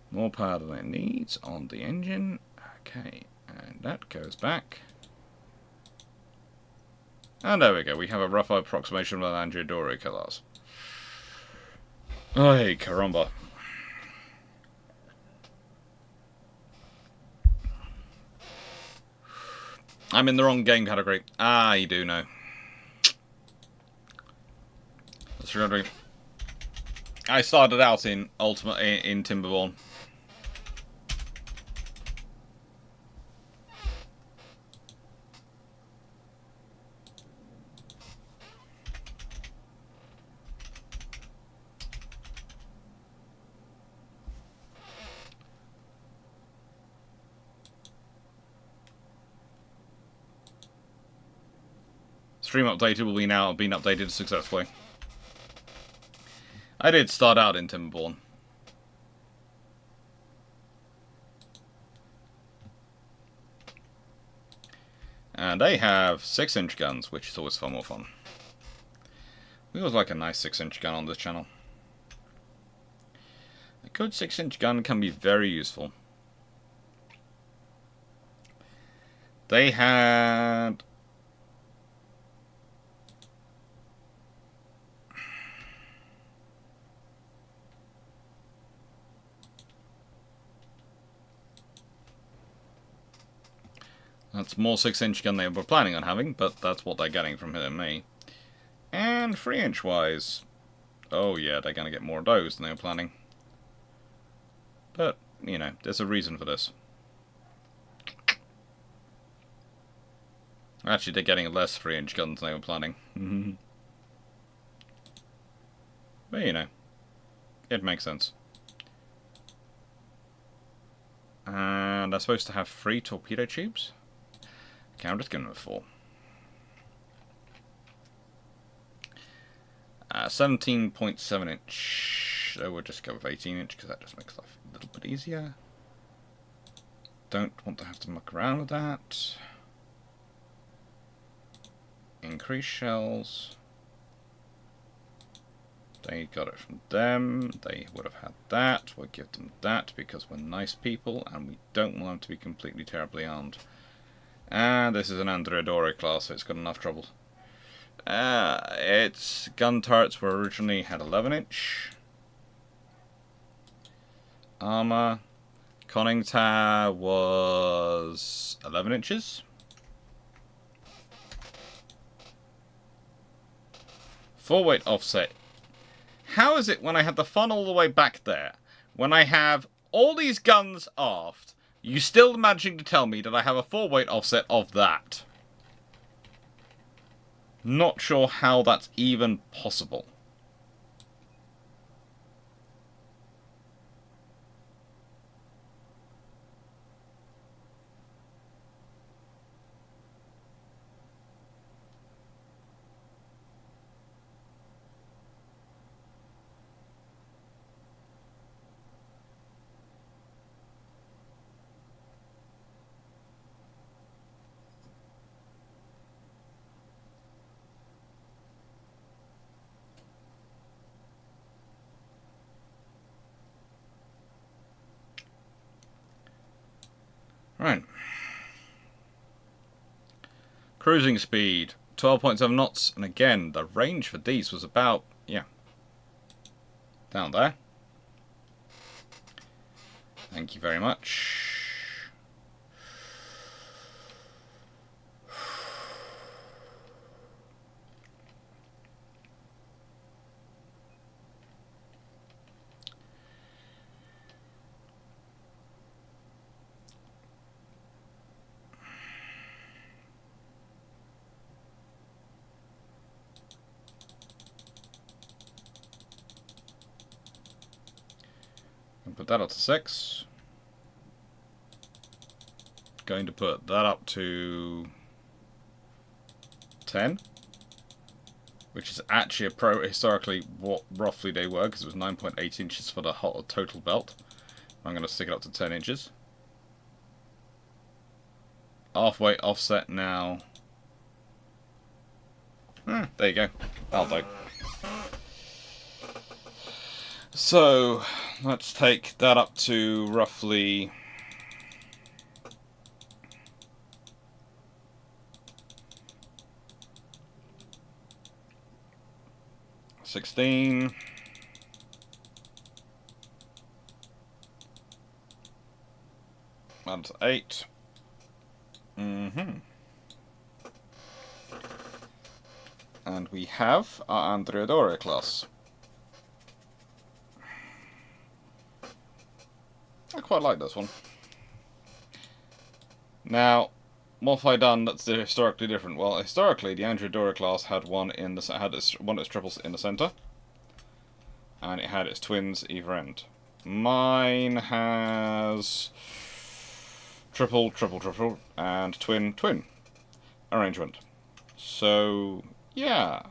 More power than it needs on the engine. Okay, and that goes back. And there we go, we have a rough approximation of an Andreadori class. Ay, caramba. I'm in the wrong game category. Ah, you do know. That's true. I started out in in Timberborn. Stream updated will be now been updated successfully. I did start out in Timberborn. And they have 6-inch guns, which is always far more fun. We always like a nice 6-inch gun on this channel. A good 6-inch gun can be very useful. They had... That's more 6-inch gun they were planning on having, but that's what they're getting from me. And 3-inch wise, oh yeah, they're going to get more of those than they were planning. But, you know, there's a reason for this. Actually, they're getting less 3-inch guns than they were planning. But, you know, it makes sense. And they're supposed to have 3 torpedo tubes. Okay, I'm just giving them a 4. 17.7 inch. Actually, we'll just go with 18-inch because that just makes life a little bit easier. Don't want to have to muck around with that. Increase shells. They got it from them. They would have had that. We'll give them that because we're nice people and we don't want them to be completely terribly armed. And this is an Andreadore class, so it's got enough trouble. Its gun turrets were originally had 11-inch. Armor. Conning tower was 11 inches. Full weight offset. How is it when I have the fun all the way back there, when I have all these guns aft, you still managing to tell me that I have a full weight offset of that? Not sure how that's even possible. Right. Cruising speed, 12.7 knots, and again, the range for these was about, yeah, down there. Thank you very much. Put that up to 6. Going to put that up to 10, which is actually historically what roughly they were, because it was 9.8 inches for the whole total belt. I'm going to stick it up to 10 inches. Halfway offset now. There you go. That'll do. So let's take that up to roughly 16. And 8. And we have our Andreadore class. I quite like this one. Now, what have I done that's historically different? Well, historically, the Andreadore class had one in the one of its triples in the center, and it had its twins either end. Mine has triple, triple, triple, and twin, twin arrangement. So yeah,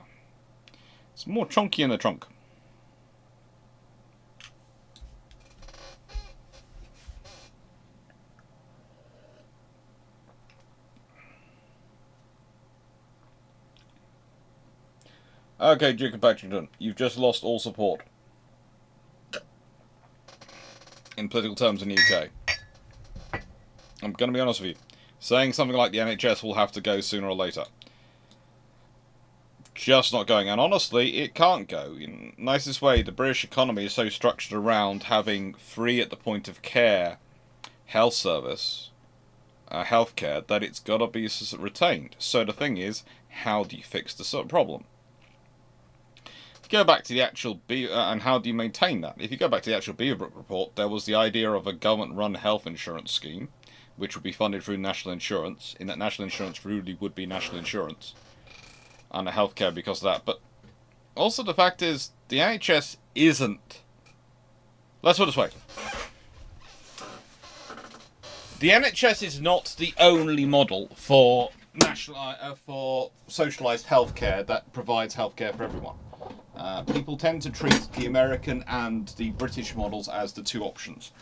it's more chunky in the trunk. Okay, Duke of Paddington, you've just lost all support in political terms in the UK. I'm going to be honest with you. Saying something like the NHS will have to go sooner or later. Just not going. And honestly, it can't go. In the nicest way, the British economy is so structured around having free at the point of care health service, healthcare, that it's got to be retained. So the thing is, how do you fix the problem? Go back to the actual and how do you maintain that? If you go back to the actual Beaver report, there was the idea of a government-run health insurance scheme, which would be funded through national insurance, in that national insurance really would be national insurance, and a healthcare because of that. But also the fact is, the NHS isn't. Let's put it this way. The NHS is not the only model for national for socialised healthcare that provides healthcare for everyone. People tend to treat the American and the British models as the two options,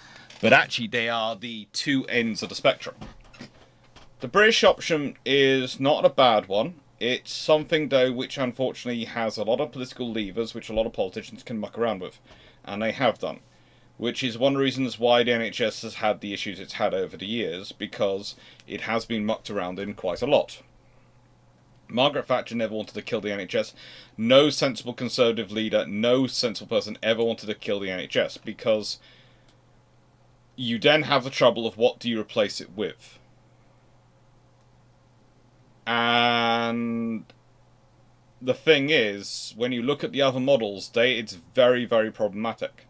but actually they are the two ends of the spectrum. The British option is not a bad one. It's something, though, which unfortunately has a lot of political levers which a lot of politicians can muck around with, and they have done. Which is one of the reasons why the NHS has had the issues it's had over the years, because it has been mucked around in quite a lot. Margaret Thatcher never wanted to kill the NHS. No sensible Conservative leader, no sensible person ever wanted to kill the NHS, because you then have the trouble of what do you replace it with. And the thing is, when you look at the other models, it's very, very problematic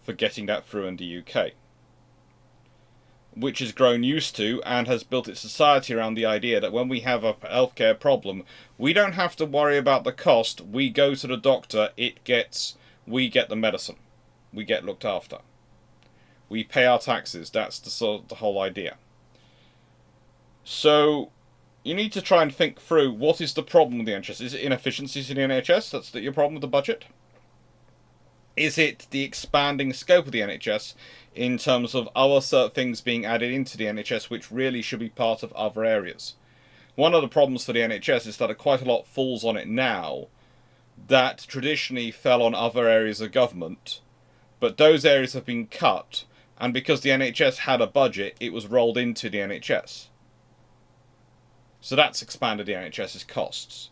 for getting that through in the UK. Which has grown used to and has built its society around the idea that when we have a healthcare problem, we don't have to worry about the cost. We go to the doctor, we get the medicine. We get looked after. We pay our taxes. That's the whole idea. So you need to try and think through, what is the problem with the NHS? Is it inefficiencies in the NHS? That's your problem with the budget? Is it the expanding scope of the NHS in terms of other certain things being added into the NHS which really should be part of other areas? One of the problems for the NHS is that quite a lot falls on it now that traditionally fell on other areas of government, but those areas have been cut, and because the NHS had a budget, it was rolled into the NHS. So that's expanded the NHS's costs.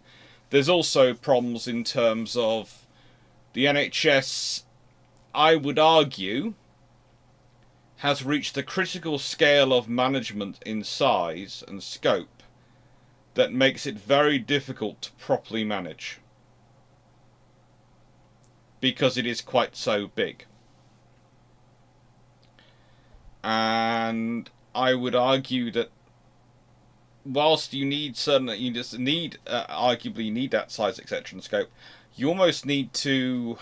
There's also problems in terms of the NHS, I would argue, has reached a critical scale of management in size and scope that makes it very difficult to properly manage, because it is quite so big. And I would argue that whilst you need arguably need that size, etc., and scope, you almost need to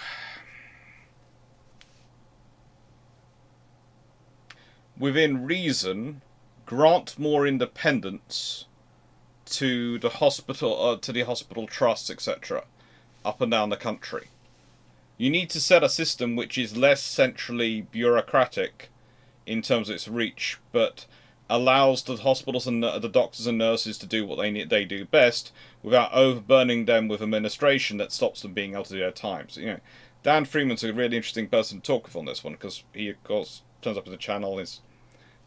within reason grant more independence to the hospital trusts, etc., up and down the country. You need to set a system which is less centrally bureaucratic in terms of its reach, but allows the hospitals and the doctors and nurses to do what they do best without overburdening them with administration that stops them being able to do their time. So, Dan Freeman's a really interesting person to talk with on this one, because he, of course, turns up in the channel, is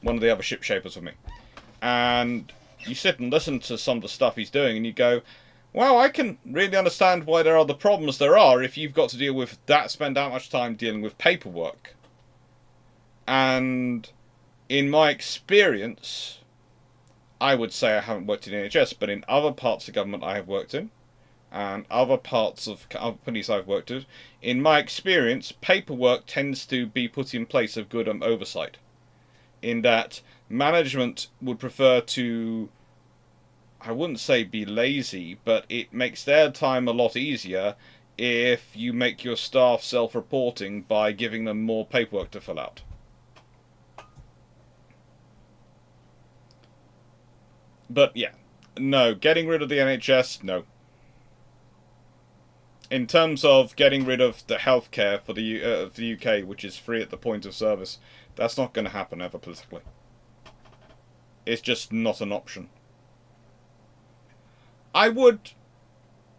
one of the other ship shapers with me. And you sit and listen to some of the stuff he's doing, and you go, wow, I can really understand why there are the problems there are if you've got to deal with that, spend that much time dealing with paperwork. And in my experience, I would say I haven't worked in the NHS, but in other parts of government I have worked in, and other parts of companies I've worked with, in my experience, paperwork tends to be put in place of good oversight. In that management would prefer to, I wouldn't say be lazy, but it makes their time a lot easier if you make your staff self-reporting by giving them more paperwork to fill out. But yeah, no, getting rid of the NHS, no. In terms of getting rid of the healthcare for the UK, which is free at the point of service, that's not going to happen ever politically. It's just not an option.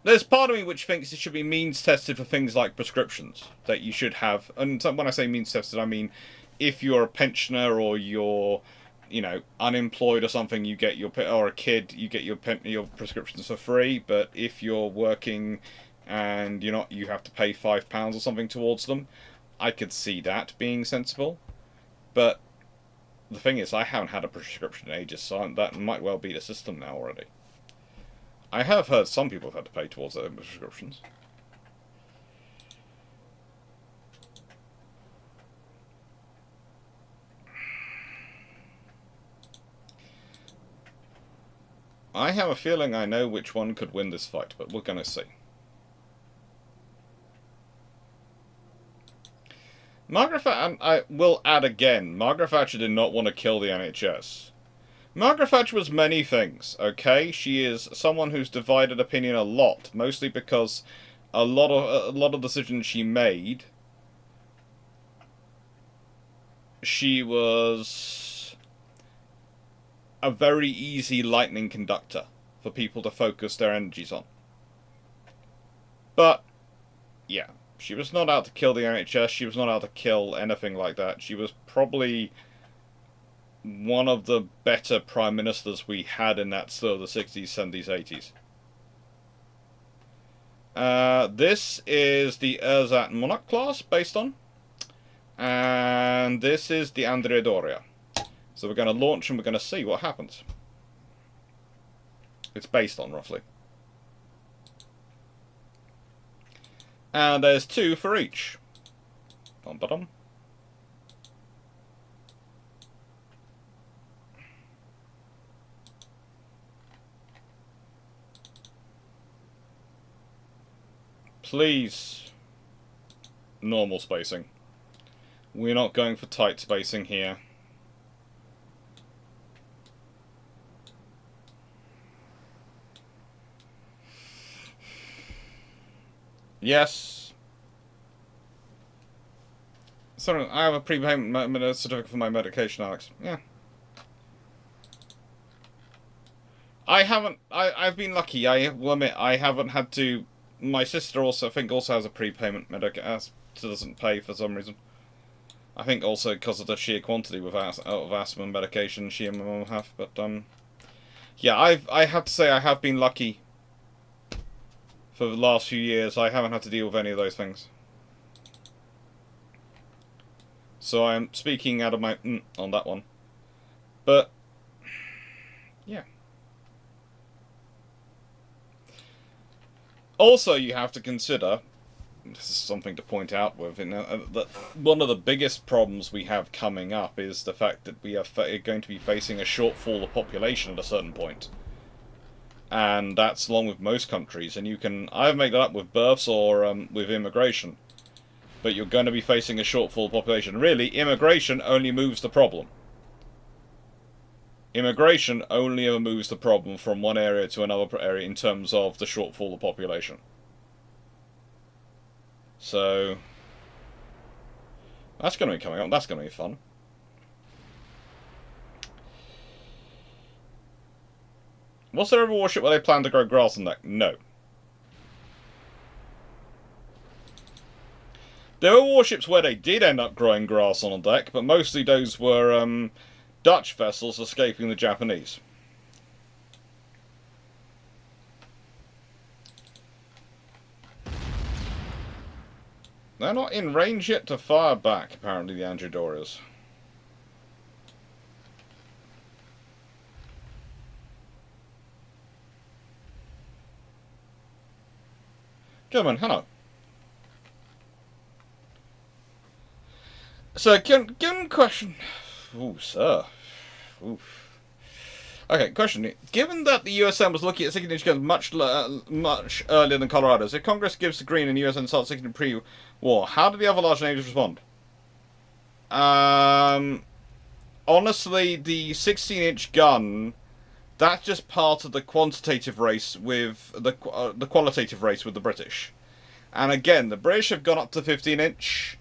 There's part of me which thinks it should be means tested for things like prescriptions that you should have. And when I say means tested, I mean if you're a pensioner or you're unemployed or something, or a kid, you get your prescriptions for free. But if you're working and you have to pay £5 or something towards them, I could see that being sensible. But the thing is, I haven't had a prescription in ages, so that might well be the system now already. I have heard some people have had to pay towards their prescriptions. I have a feeling I know which one could win this fight, but we're going to see. And I will add again, Margaret Thatcher did not want to kill the NHS. Margaret Thatcher was many things, okay? She is someone who's divided opinion a lot, mostly because a lot of decisions she made, she was a very easy lightning conductor for people to focus their energies on. But yeah, she was not out to kill the NHS. She was not out to kill anything like that. She was probably one of the better prime ministers we had in that sort of the 60s, 70s, 80s. This is the Ersatz Monarch class based on. And this is the Andrea Doria. So we're going to launch and we're going to see what happens. It's based on, roughly. And there's 2 for each. Bum-ba-dum. Please. Normal spacing. We're not going for tight spacing here. Yes. Sorry, I have a prepayment certificate for my medication, Alex. Yeah. I've been lucky. I will admit, I haven't had to. My sister also, I think, also has a prepayment medication. Doesn't pay for some reason. I think also because of the sheer quantity of asthma medication she and my mum have. But yeah, I have to say I have been lucky. For the last few years, I haven't had to deal with any of those things. So I'm speaking out of my on that one. But yeah. Also, you have to consider, this is something to point out with, that one of the biggest problems we have coming up is the fact that we are going to be facing a shortfall of population at a certain point. And that's along with most countries, and you can either make that up with births or with immigration. But you're going to be facing a shortfall of population. Really, immigration only moves the problem. Immigration only ever moves the problem from one area to another area in terms of the shortfall of population. So that's going to be coming up. That's going to be fun. Was there ever a warship where they planned to grow grass on deck? No. There were warships where they did end up growing grass on deck, but mostly those were Dutch vessels escaping the Japanese. They're not in range yet to fire back, apparently, the Androdoras. Gentlemen, hello. So, given question... Ooh, sir. Oof. Okay, question. Given that the USN was looking at 16-inch guns much earlier than Colorado's, if Congress gives the green and USN starts 16 pre-war, how do the other large navies respond? Honestly, the 16-inch gun, that's just part of the quantitative race with the qualitative race with the British. And again, the British have gone up to 15-inch.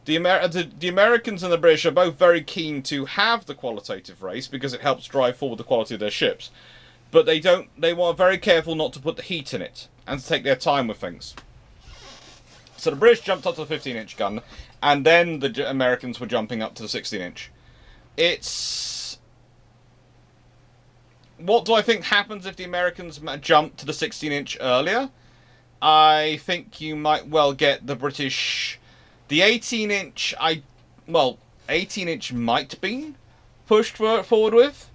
The Americans and the British are both very keen to have the qualitative race because it helps drive forward the quality of their ships. But they want very careful not to put the heat in it and to take their time with things. So the British jumped up to the 15-inch gun, and then the Americans were jumping up to the 16-inch. It's... What do I think happens if the Americans jump to the 16-inch earlier? I think you might well get the British... The 18-inch, 18-inch might be pushed forward with,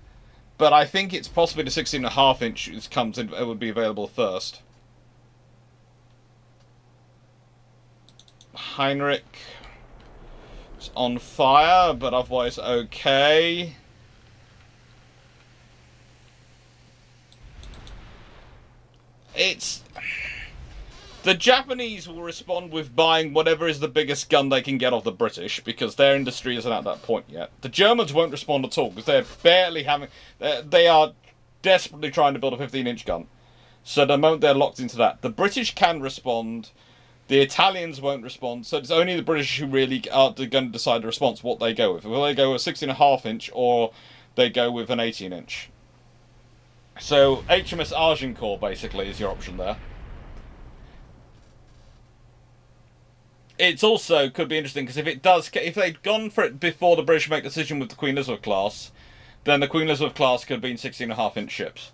but I think it's possibly the 16.5-inch it would be available first. Heinrich is on fire, but otherwise okay. The Japanese will respond with buying whatever is the biggest gun they can get off the British, because their industry isn't at that point yet. The Germans won't respond at all, because they're barely having... They are desperately trying to build a 15-inch gun. So the moment they're locked into that, the British can respond, the Italians won't respond, so it's only the British who really are going to decide the response, what they go with. Will they go with a 16.5-inch or they go with an 18-inch? So HMS Agincourt basically is your option there. It's also could be interesting because if they'd gone for it before the British make the decision with the Queen Elizabeth class, then the Queen Elizabeth class could have been 16.5-inch ships.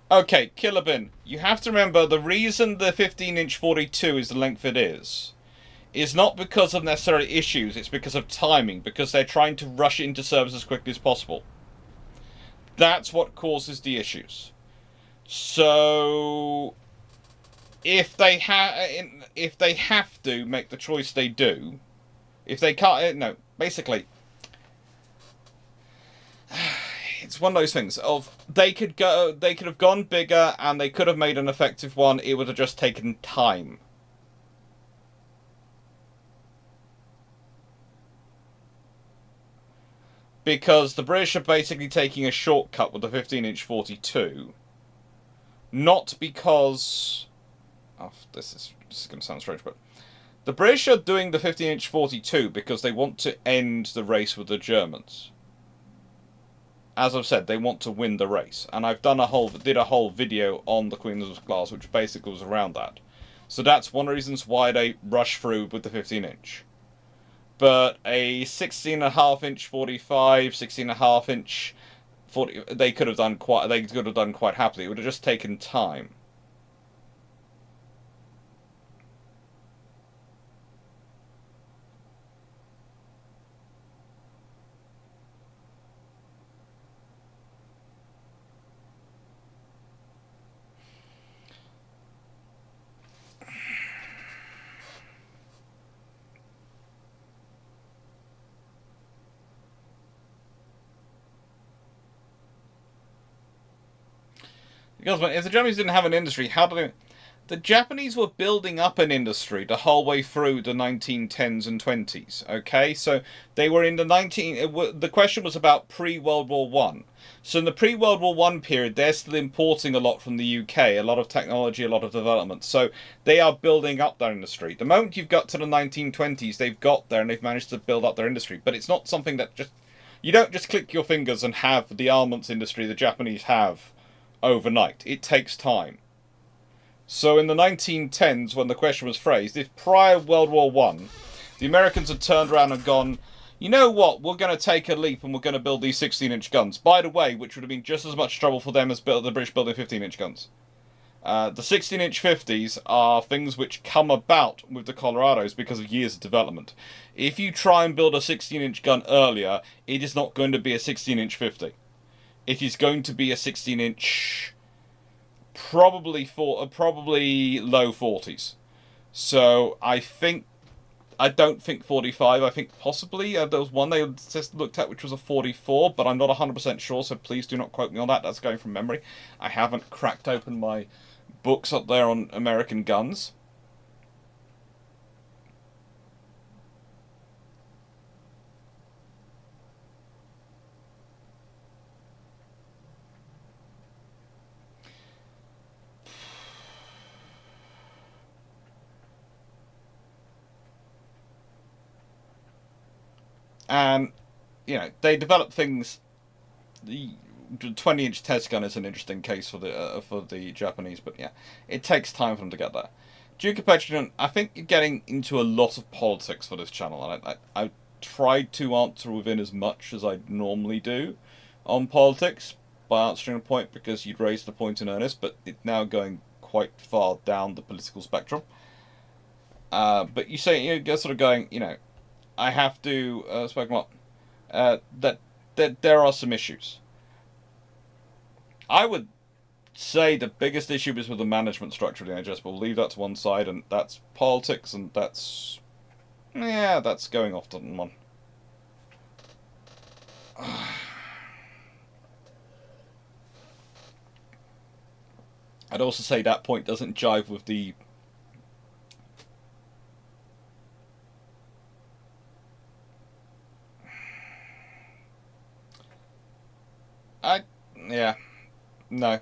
Okay, Killer Bin. You have to remember the reason the 15-inch 42 is the length it is not because of necessarily issues, it's because of timing, because they're trying to rush it into service as quickly as possible. That's what causes the issues. So if they have to make the choice they do, if they can't, no, basically it's one of those things of they could have gone bigger and they could have made an effective one. It would have just taken time. Because the British are basically taking a shortcut with the 15-inch 42. Not because... Oh, this is going to sound strange, but... The British are doing the 15-inch 42 because they want to end the race with the Germans. As I've said, they want to win the race. And I've did a whole video on the Queen Elizabeth class, which basically was around that. So that's one of the reasons why they rush through with the 15-inch. But a 16.5-inch 45, 16.5-inch 40, they could have done quite happily. It would have just taken time. Because if the Japanese didn't have an industry, how did they... The Japanese were building up an industry the whole way through the 1910s and 20s, okay? So they were in the question was about pre-World War One. So in the pre-World War One period, they're still importing a lot from the UK, a lot of technology, a lot of development. So they are building up their industry. The moment you've got to the 1920s, they've got there and they've managed to build up their industry. But it's not something that just... You don't just click your fingers and have the armaments industry the Japanese have overnight. It takes time. So in the 1910s, when the question was phrased, if prior World War One, the Americans had turned around and gone, you know what, we're going to take a leap and we're going to build these 16-inch guns. By the way, which would have been just as much trouble for them as the British building 15-inch guns. The 16-inch 50s are things which come about with the Colorados because of years of development. If you try and build a 16-inch gun earlier, it is not going to be a 16-inch 50. It is going to be a 16-inch, probably low 40s. So I don't think 45. I think possibly there was one they just looked at which was a 44, but I'm not 100% sure. So please do not quote me on that. That's going from memory. I haven't cracked open my books up there on American guns. And, you know, they develop things. The 20-inch test gun is an interesting case for the Japanese, but yeah, it takes time for them to get there. Duke of Petroleum, I think you're getting into a lot of politics for this channel, and I tried to answer within as much as I normally do on politics by answering a point because you'd raised the point in earnest, but it's now going quite far down the political spectrum. But you say, you're sort of going, you know, I have to spoke a lot. That there are some issues. I would say the biggest issue is with the management structure of the NHS, but we'll leave that to one side, and that's politics, and that's going off to one. I'd also say that point doesn't jive with the... Yeah. No.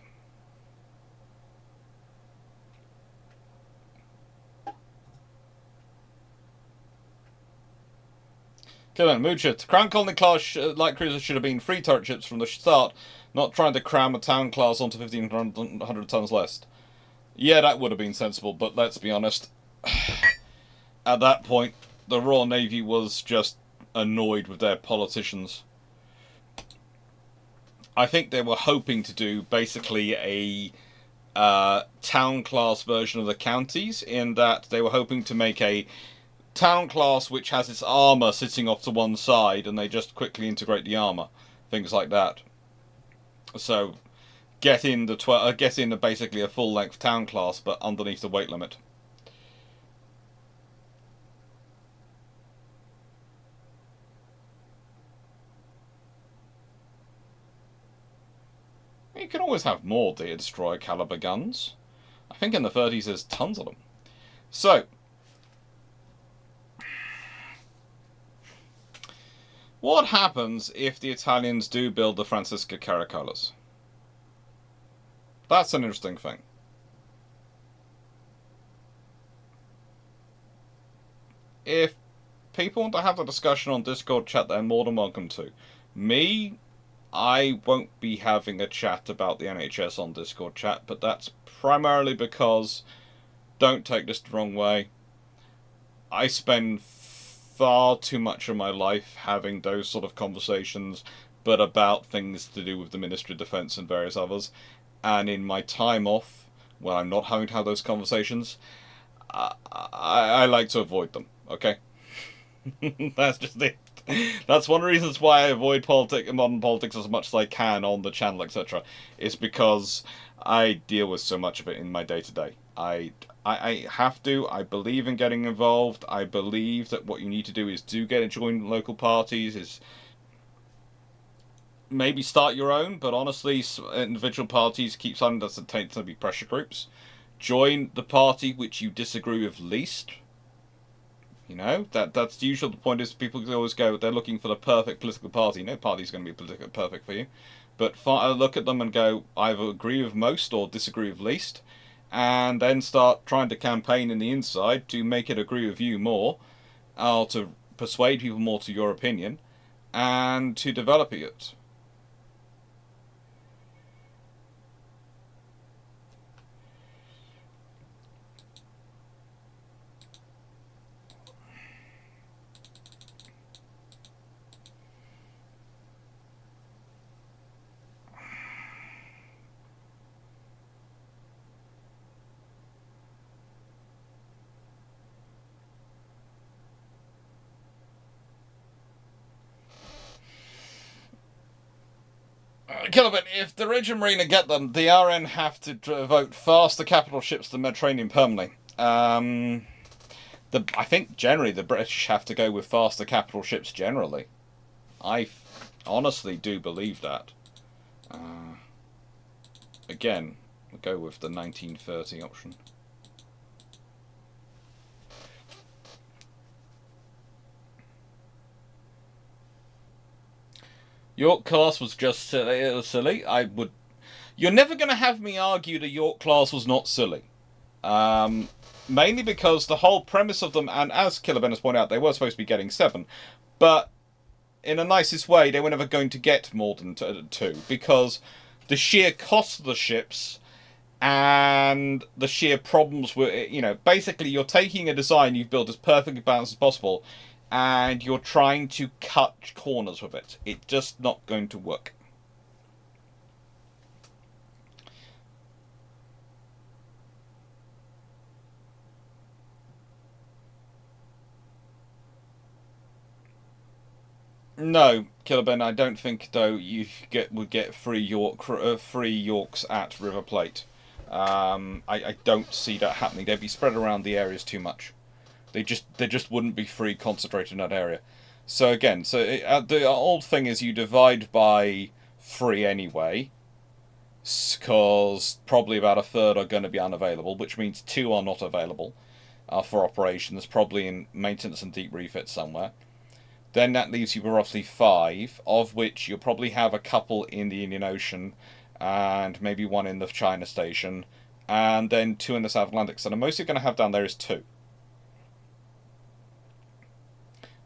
Come on, mood shift. Crown Colony class light cruisers should have been 3 turret ships from the start, not trying to cram a town class onto 1,500 tons less. Yeah, that would have been sensible, but let's be honest. At that point, the Royal Navy was just annoyed with their politicians. I think they were hoping to do basically a town class version of the counties, in that they were hoping to make a town class which has its armour sitting off to one side, and they just quickly integrate the armour. Things like that. So, get in basically a full-length town class, but underneath the weight limit. You can always have more deer destroyer caliber guns. I think in the 30s there's tons of them. So, what happens if the Italians do build the Francesco Caracciolos? That's an interesting thing. If people want to have the discussion on Discord chat, they're more than welcome to. Me, I won't be having a chat about the NHS on Discord chat, but that's primarily because, don't take this the wrong way, I spend far too much of my life having those sort of conversations, but about things to do with the Ministry of Defence and various others. And in my time off, when I'm not having to have those conversations, I like to avoid them, okay? That's just it. That's one of the reasons why I avoid modern politics as much as I can on the channel, etc. Is because I deal with so much of it in my day-to-day. I have to. I believe in getting involved. I believe that what you need to do is join local parties, is maybe start your own, but honestly, individual parties keep something that's tend to be pressure groups. Join the party which you disagree with least. You know, that's usually the point. Is people always go, they're looking for the perfect political party. No party's going to be politically perfect for you. But look at them and go, either agree with most or disagree with least. And then start trying to campaign in the inside to make it agree with you more. Or to persuade people more to your opinion. And to develop it. Kilobit, if the Ridge and Marina get them, the RN have to vote faster capital ships to the Mediterranean permanently. I think generally the British have to go with faster capital ships generally. I honestly do believe that. Again, we'll go with the 1930 option. York class was just silly. It was silly. You're never going to have me argue the York class was not silly. Mainly because the whole premise of them, and as Killer Ben has pointed out, they were supposed to be getting 7, but in the nicest way, they were never going to get more than 2, because the sheer cost of the ships and the sheer problems were, basically you're taking a design you've built as perfectly balanced as possible, and you're trying to cut corners with it. It's just not going to work. No, Killer Ben, I don't think though you would get free Yorks at River Plate. I don't see that happening. They'd be spread around the areas too much. They just wouldn't be free concentrated in that area. So again, the old thing is you divide by 3 anyway, because probably about a third are going to be unavailable, which means 2 are not available for operations, probably in maintenance and deep refit somewhere. Then that leaves you with roughly 5, of which you'll probably have a couple in the Indian Ocean and maybe 1 in the China station, and then 2 in the South Atlantic. So the most you're going to have down there is 2.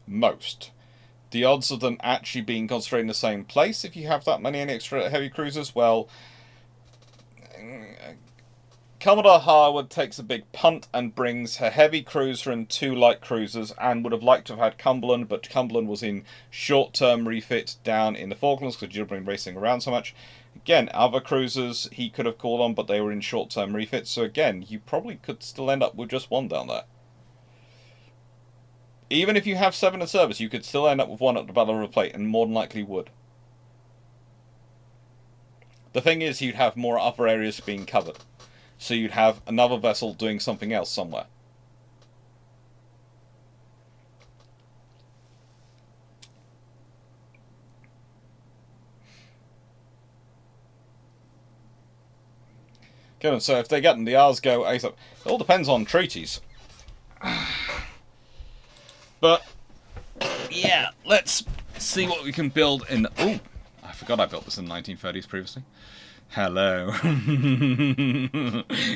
Most. The odds of them actually being concentrated in the same place, if you have that many extra heavy cruisers, well, Commodore Harwood takes a big punt and brings her heavy cruiser and 2 light cruisers, and would have liked to have had Cumberland, but Cumberland was in short-term refit down in the Falklands because you've been racing around so much. Again, other cruisers he could have called on, but they were in short-term refit, so again, you probably could still end up with just 1 down there. Even if you have 7 in service, you could still end up with 1 at the Battle of the Plate, and more than likely would. The thing is, you'd have more other areas being covered. So you'd have another vessel doing something else somewhere. Good, so if they get them, the R's go ASAP. It all depends on treaties. But, yeah, let's see what we can build in... Oh, I forgot I built this in the 1930s previously. Hello.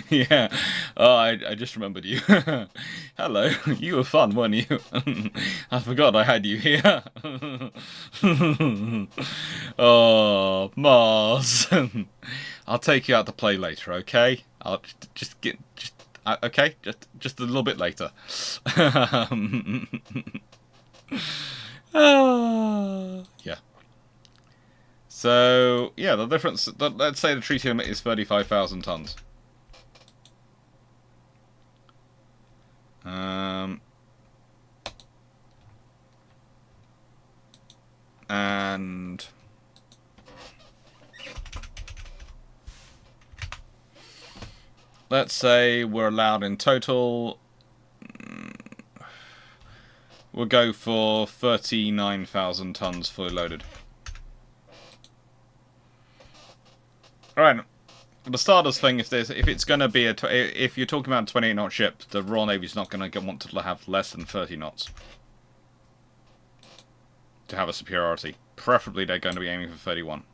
Yeah. Oh, I just remembered you. Hello. You were fun, weren't you? I forgot I had you here. Oh, Mars. I'll take you out to play later, okay? I'll just get... okay? Just a little bit later. Yeah. So, yeah, the difference... Let's say the treaty limit is 35,000 tons. And... let's say we're allowed in total... we'll go for 39,000 tons fully loaded. Alright, the starters thing, if it's going to be if you're talking about a 28 knot ship, the Royal Navy's not going to want to have less than 30 knots to have a superiority. Preferably, they're going to be aiming for 31.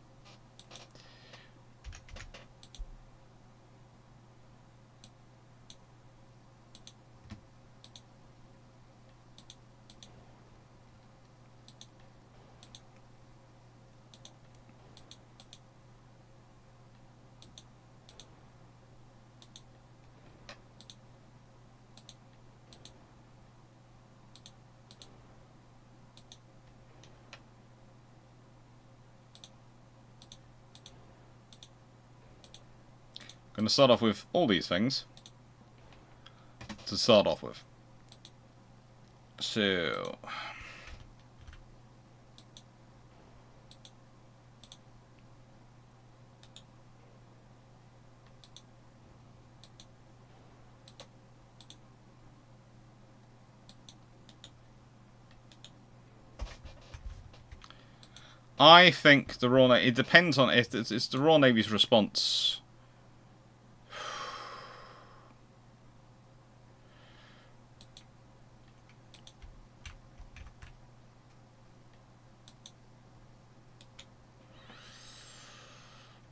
Going to start off with all these things to start off with. So... I think the Royal Navy... it depends on if it's the Royal Navy's response...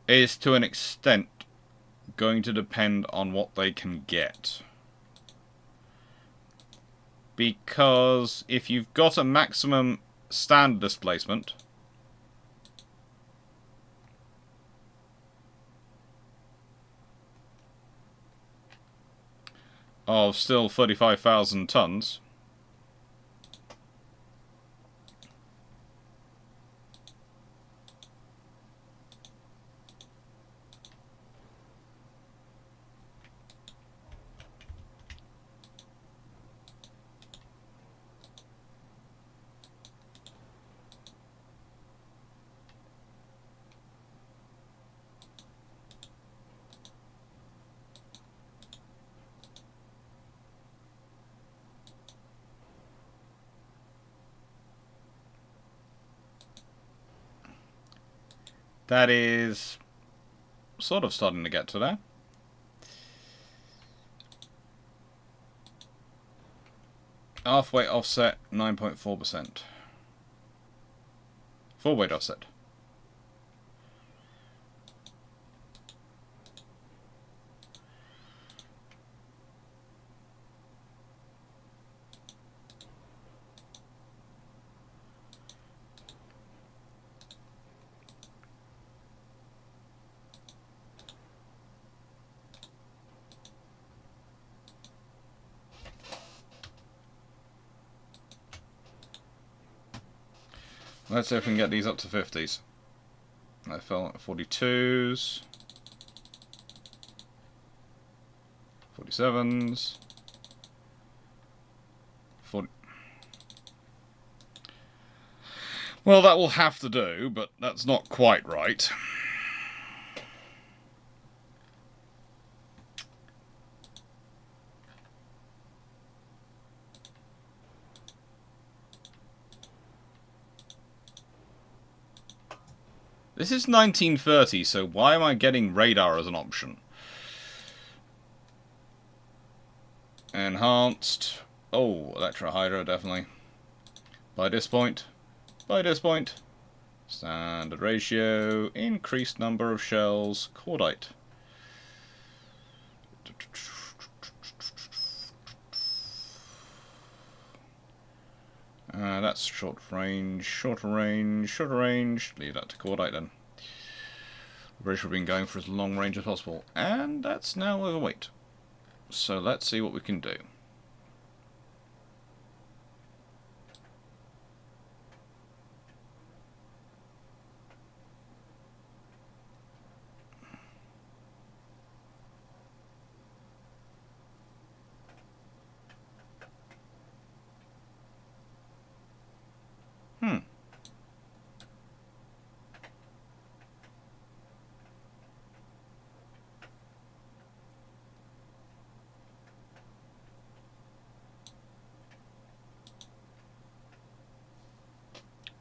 is to an extent going to depend on what they can get. Because if you've got a maximum standard displacement of still 35,000 tons, that is sort of starting to get to there. Half weight offset, 9.4%. Full weight offset. Let's see if we can get these up to 50s. I fell at 42s. 47s. 40. Well, that will have to do, but that's not quite right. This is 1930, so why am I getting radar as an option? Enhanced. Oh, Electro Hydro, definitely. By this point. By this point. Standard ratio. Increased number of shells. Cordite. That's short range, shorter range, shorter range. Leave that to Cordite then. The British have been going for as long range as possible. And that's now overweight. So let's see what we can do.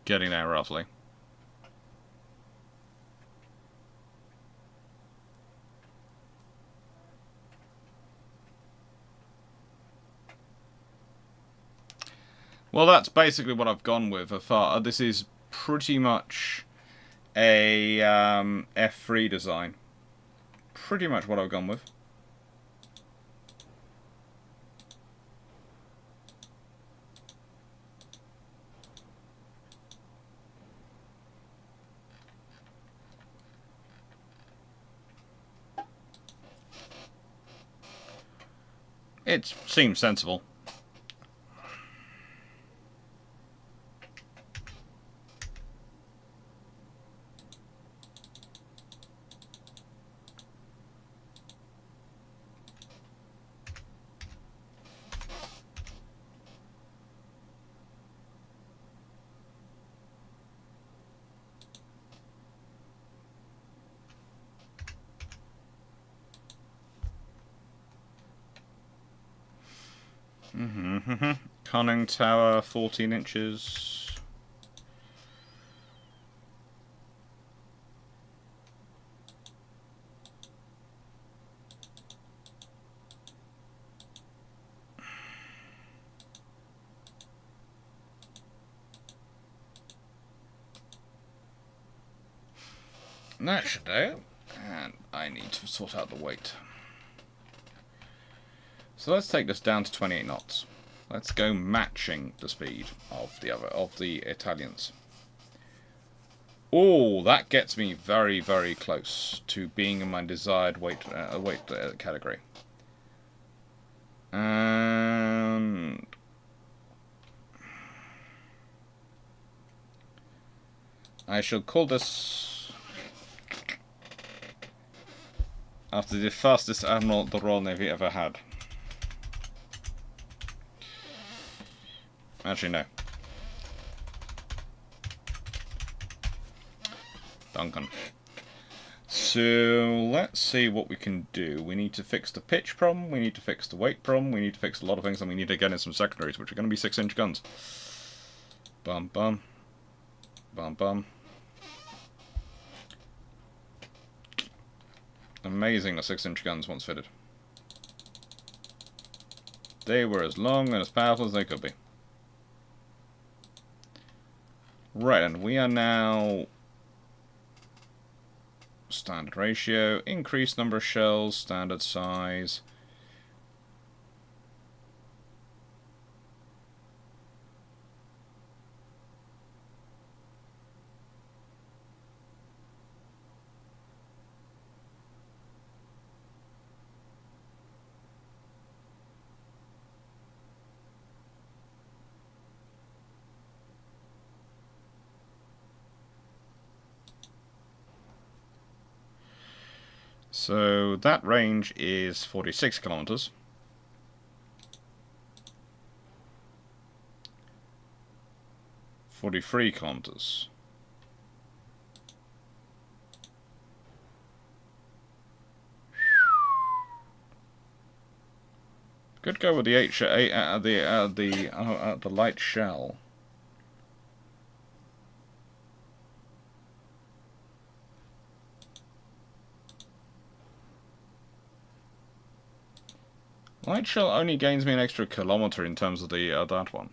Getting there roughly. Well, that's basically what I've gone with so far. This is pretty much a F3 design. Pretty much what I've gone with. It seems sensible. Conning tower, 14 inches. And that should do. And I need to sort out the weight. So let's take this down to 28 knots. Let's go matching the speed of the Italians. Oh, that gets me very, very close to being in my desired weight category. And I shall call this after the fastest admiral the Royal Navy ever had. Actually, no. Duncan. So, let's see what we can do. We need to fix the pitch problem, we need to fix the weight problem, we need to fix a lot of things, and we need to get in some secondaries, which are going to be 6-inch guns. Bum bum. Bum bum. Amazing the 6-inch guns once fitted. They were as long and as powerful as they could be. Right, and we are now standard ratio, increased number of shells, standard size. So that range is 46 kilometers. $43 kilometers. Could go with the the light shell. Light shell only gains me an extra kilometer in terms of the that one.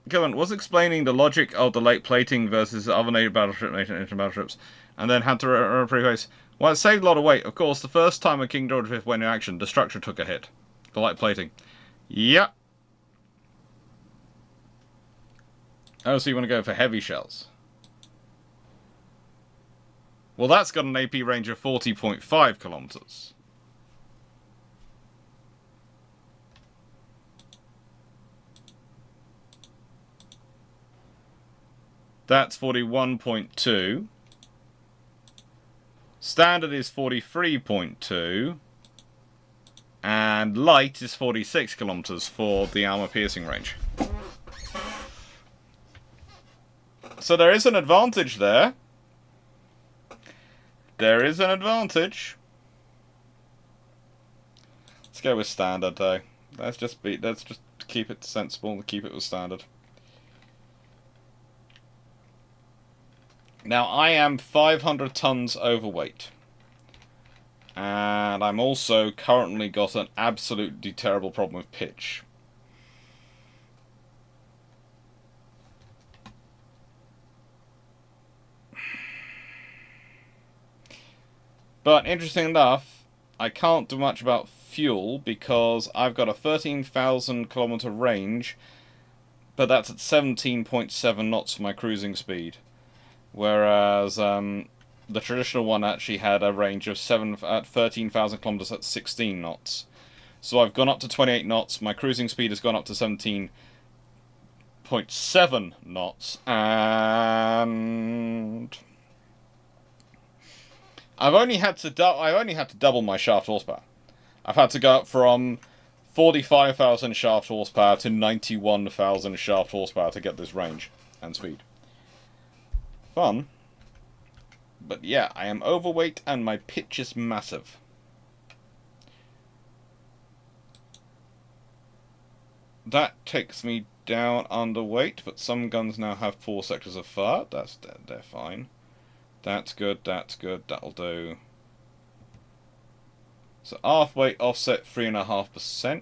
Kevin was explaining the logic of the late plating versus other native battleships, and then had to replace. Well, it saved a lot of weight. Of course, the first time a King George V went in action, the structure took a hit. The light plating. Yep. Oh, so you want to go for heavy shells? Well, that's got an AP range of 40.5 kilometers. That's 41.2. Standard is 43.2. And light is 46 kilometers for the armor piercing range. So there is an advantage there. There is an advantage. Let's go with standard though. Let's just keep it sensible and keep it with standard. Now I am 500 tons overweight. And I'm also currently got an absolutely terrible problem with pitch. But interesting enough, I can't do much about fuel because I've got a 13,000 kilometer range, but that's at 17.7 knots for my cruising speed. Whereas the traditional one actually had a range of 13,000 kilometers at 16 knots. So I've gone up to 28 knots. My cruising speed has gone up to 17.7 knots, and I've only had to double my shaft horsepower. I've had to go up from 45,000 shaft horsepower to 91,000 shaft horsepower to get this range and speed. Fun. But yeah, I am overweight and my pitch is massive. That takes me down underweight, but some guns now have 4 sectors of fire. They're fine. That's good, that'll do. So half weight offset 3.5%.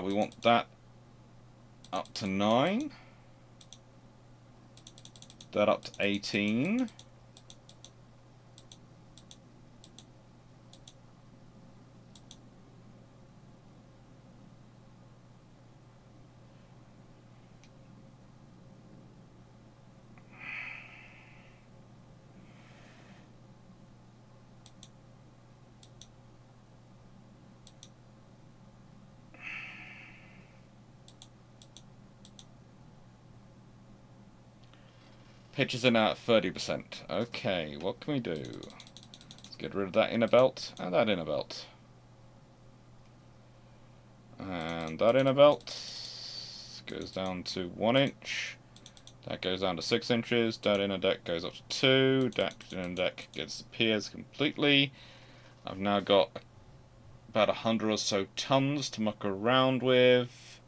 We want that up to 9. That up to 18. Pitches are now at 30%. Okay, what can we do? Let's get rid of that inner belt and that inner belt. And that inner belt goes down to 1 inch. That goes down to 6 inches. That inner deck goes up to 2. That inner deck disappears completely. I've now got about 100 or so tons to muck around with.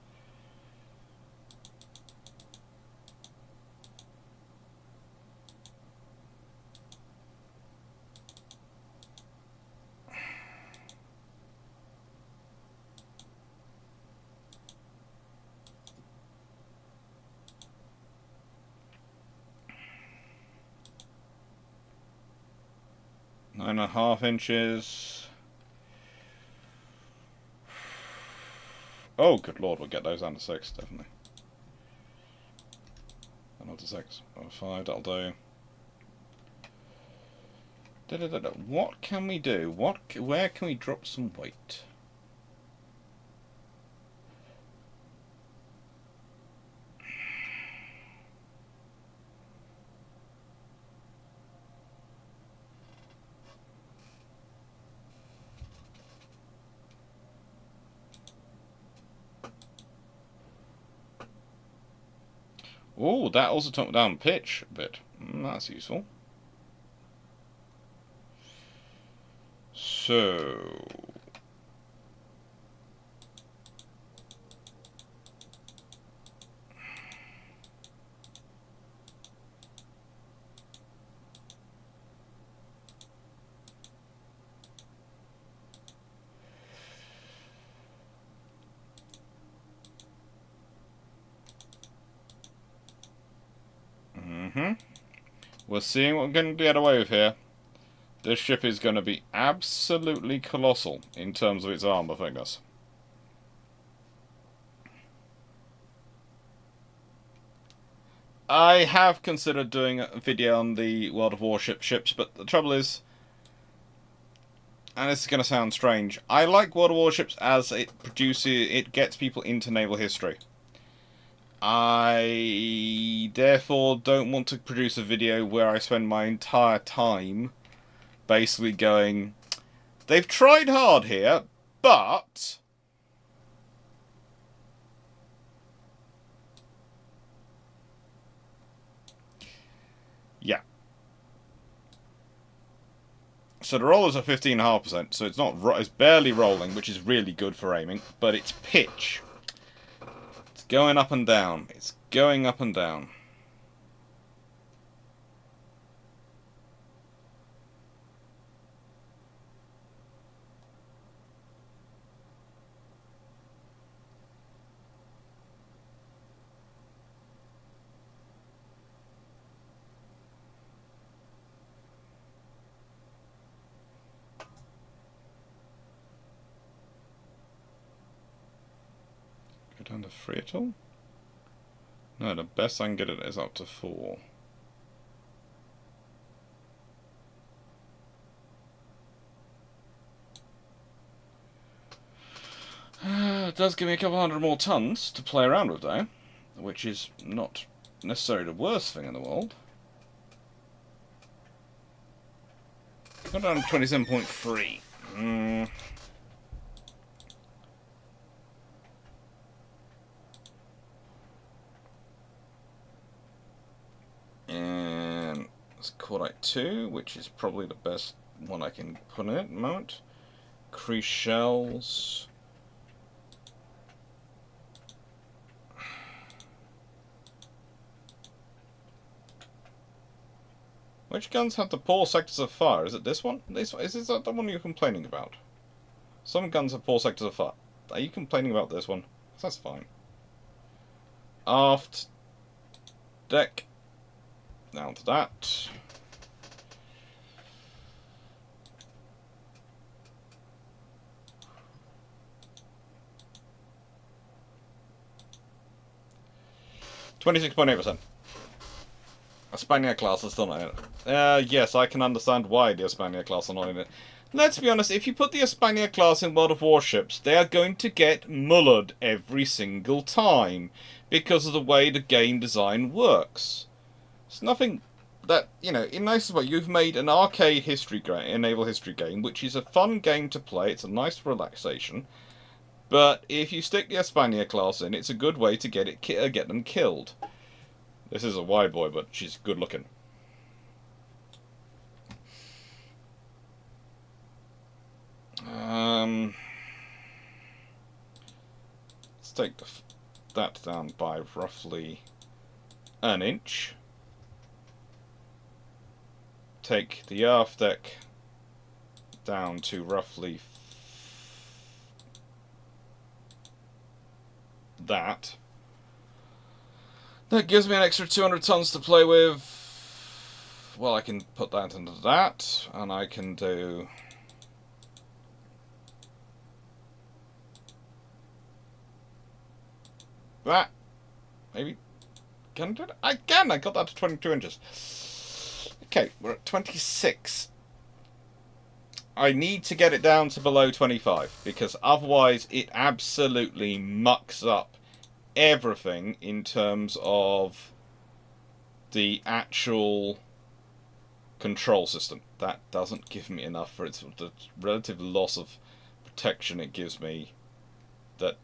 Nine and a half inches. Oh, good lord, we'll get those down to 6, definitely. Not to 6. Or 5, that'll do. What can we do? Where can we drop some weight? Oh, that also took down pitch a bit. That's useful. So... We're seeing what we're going to get away with here. This ship is going to be absolutely colossal in terms of its armor thickness. I have considered doing a video on the World of Warship ships, but the trouble is, and this is going to sound strange, I like World of Warships as it gets people into naval history. I therefore don't want to produce a video where I spend my entire time basically going, they've tried hard here, but... yeah. So the rollers are 15.5%, so it's not it's barely rolling, which is really good for aiming, but it's pitch. It's going up and down. It's going up and down. Down to 3 at all? No, the best I can get it is up to 4. It does give me a couple hundred more tons to play around with though, which is not necessarily the worst thing in the world. Got down to 27.3. And it's Cordite 2, which is probably the best one I can put in it at the moment. Crease shells. Which guns have the poor sectors of fire? Is it this one? Is this the one you're complaining about? Some guns have poor sectors of fire. Are you complaining about this one? That's fine. Aft deck. Down to that. (26.8%). A Spaniard class is still not in it. Yes, I can understand why the Spaniard class are not in it. Let's be honest, if you put the Spaniard class in World of Warships, they are going to get mullered every single time because of the way the game design works. It's nothing that, you know, in nice way, you've made an arcade history game, a naval history game, which is a fun game to play. It's a nice relaxation. But if you stick the Espana class in, it's a good way to get them killed. This is a wide boy, but she's good looking. Let's take that down by roughly an inch. Take the aft deck down to roughly that. That gives me an extra 200 tons to play with. Well, I can put that into that, and I can do that. Maybe. Can I do it? I can! I got that to 22 inches. Okay, we're at 26. I need to get it down to below 25, because otherwise it absolutely mucks up everything in terms of the actual control system. That doesn't give me enough for the relative loss of protection it gives me. That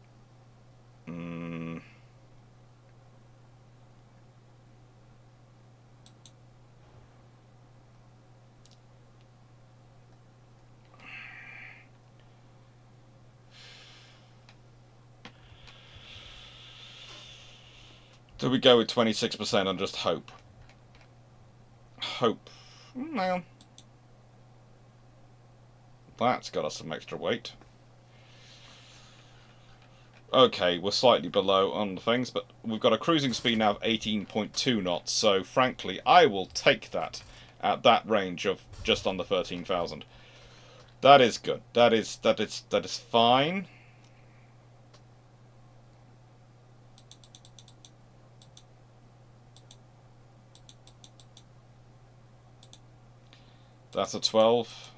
do we go with 26% and just hope? Hope. Well, that's got us some extra weight. Okay, we're slightly below on the things, but we've got a cruising speed now of 18.2 knots, so frankly, I will take that at that range of just under 13,000. That is good. That is fine. That's a 12.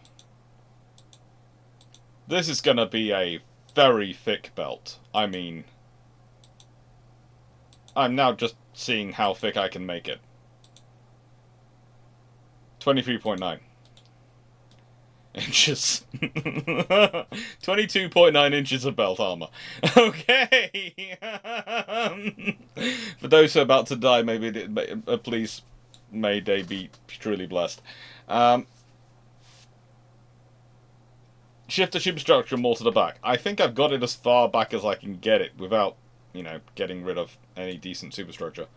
This is going to be a very thick belt. I mean, I'm now just seeing how thick I can make it. 23.9 inches. 22.9 inches of belt armor. Okay. For those who are about to die, maybe please may they be truly blessed. Shift the superstructure more to the back. I think I've got it as far back as I can get it without, getting rid of any decent superstructure.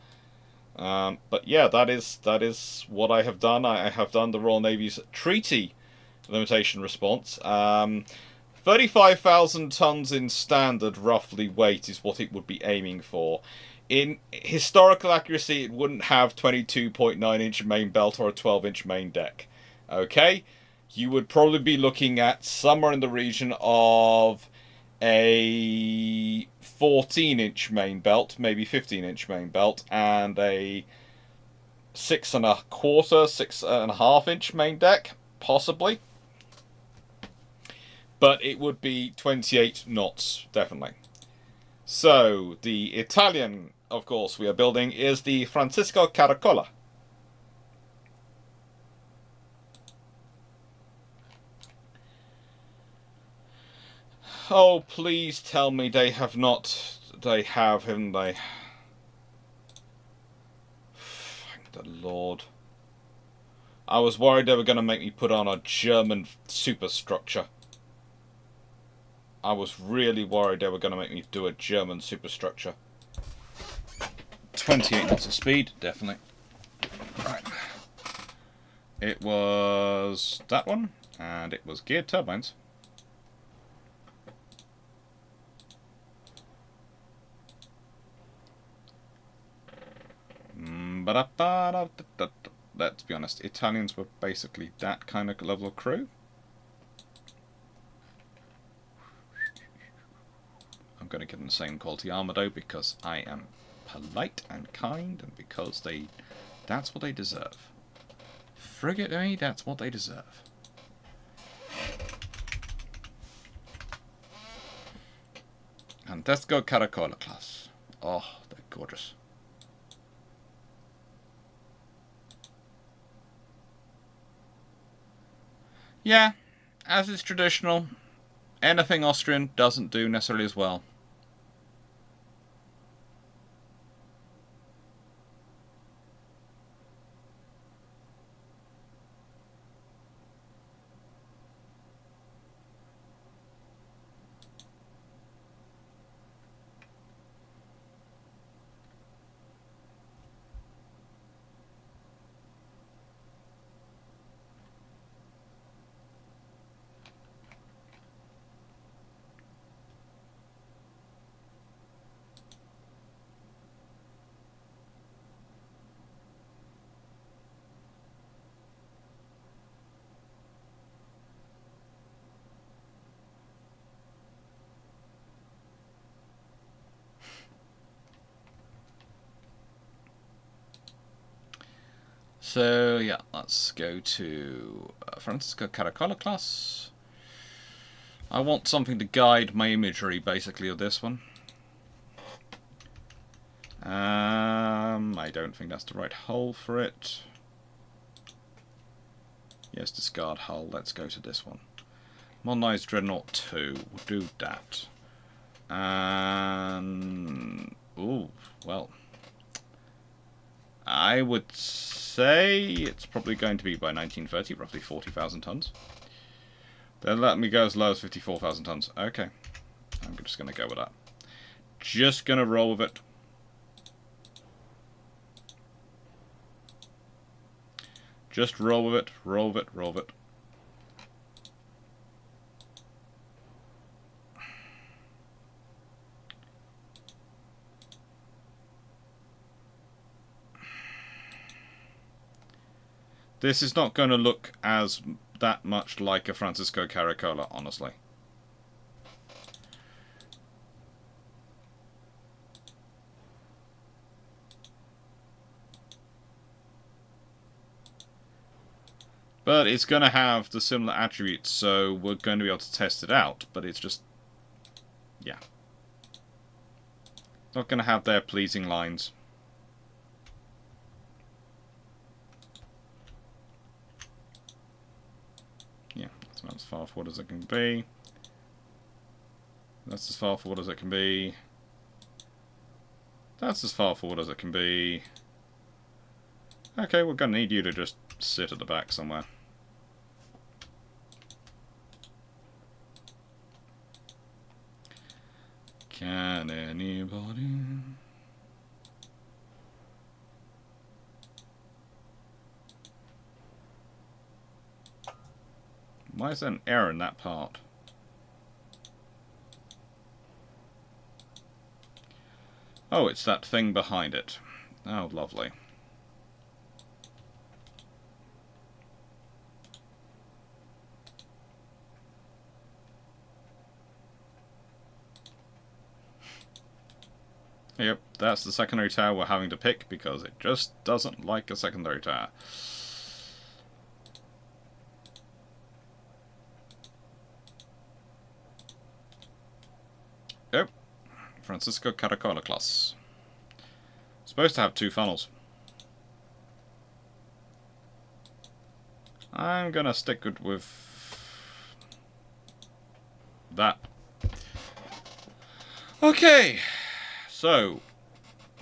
But yeah, that is what I have done. I have done the Royal Navy's treaty limitation response. 35,000 tons in standard, roughly, weight is what it would be aiming for. In historical accuracy, it wouldn't have 22.9-inch main belt or a 12-inch main deck. Okay? You would probably be looking at somewhere in the region of a 14-inch main belt, maybe 15-inch main belt, and a 6.25-6.5-inch main deck, possibly. But it would be 28 knots, definitely. So, the Italian, of course, we are building is the Francesco Caracciolos. Oh, please tell me they have not... They have, haven't they? Thank the Lord. I was worried they were going to make me put on a German superstructure. I was really worried they were going to make me do a German superstructure. 28 knots of speed, definitely. Right. It was that one, and it was geared turbines. Let's be honest, Italians were basically that kind of level of crew. I'm going to give them the same quality armor though, because I am polite and kind, and because that's what they deserve. Frigate me, that's what they deserve. And let's go Caracciolos class. Oh, they're gorgeous. Yeah, as is traditional, anything Austrian doesn't do necessarily as well. So yeah, let's go to Francesco Caracciolos class. I want something to guide my imagery, basically, of this one. I don't think that's the right hull for it. Yes, discard hull. Let's go to this one. Modernized Dreadnought 2. We'll do that. And... ooh, well... I would say it's probably going to be by 1930, roughly 40,000 tons. Then let me go as low as 54,000 tons. Okay. I'm just going to go with that. Just going to roll with it. Just roll with it, roll with it, roll with it. This is not going to look as that much like a Francesco Caracciolos, honestly. But it's going to have the similar attributes, so we're going to be able to test it out, but it's just... yeah. Not going to have their pleasing lines. Yeah, that's about as far forward as it can be. That's as far forward as it can be. That's as far forward as it can be. Okay, we're going to need you to just sit at the back somewhere. Can anybody... Why is there an error in that part? Oh, it's that thing behind it. Oh, lovely. Yep, that's the secondary tower we're having to pick because it just doesn't like a secondary tower. Yep, Francesco Caracciolos class. Supposed to have 2 funnels. I'm gonna stick it with that. Okay, so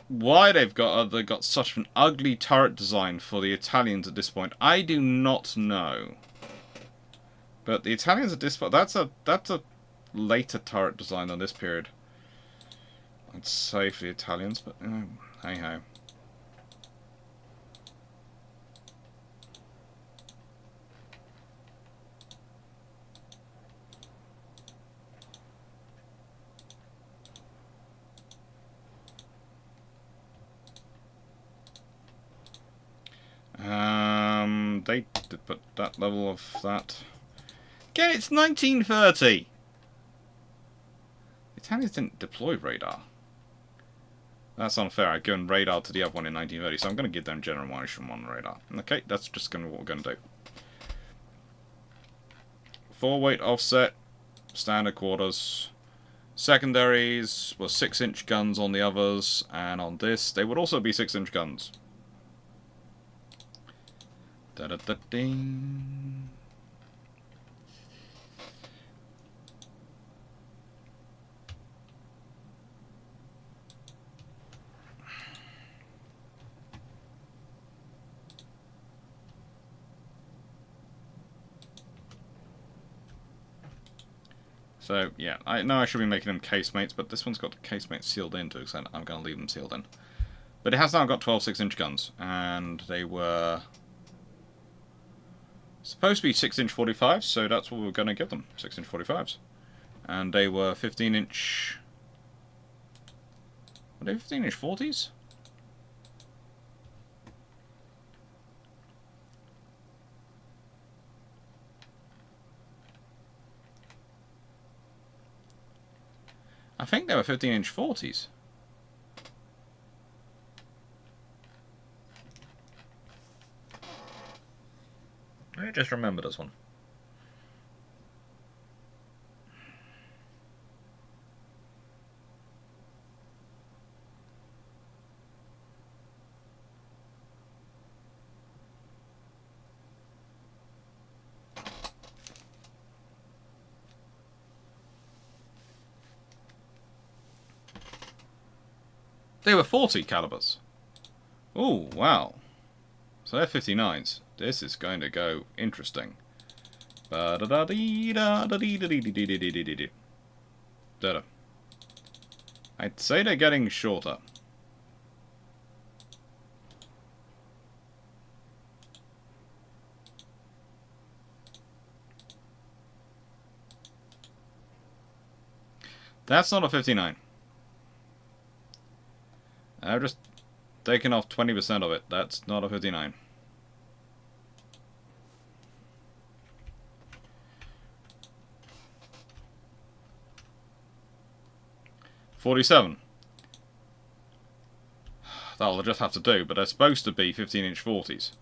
why they've got such an ugly turret design for the Italians at this point, I do not know. But the Italians at this point, that's a later turret design than this period. I'd say for the Italians, but hey ho. They did put that level of that. Again, it's 1930! The Italians didn't deploy radar. That's unfair. I've given radar to the other one in 1930, so I'm going to give them Generation 1 radar. Okay, that's just going to be what we're going to do. 4-weight offset, standard quarters. Secondaries were 6-inch guns on the others, and on this, they would also be 6-inch guns. Da-da-da-ding. So, yeah, I know I should be making them casemates, but this one's got casemates sealed in to extent I'm going to leave them sealed in. But it has now got 12 6-inch guns, and they were supposed to be 6-inch 45s, so that's what we were going to give them, 6-inch 45s. And they were 15-inch... Were they 15-inch 40s? I think they were 15-inch 40s. I just remember this one. They were 40 calibers. Oh, wow. So they're 59s. This is going to go interesting. I'd say they're getting shorter. That's not a 59. I've just taken off 20% of it. That's not a 59. $47. That'll just have to do, but they're supposed to be 15-inch 40s.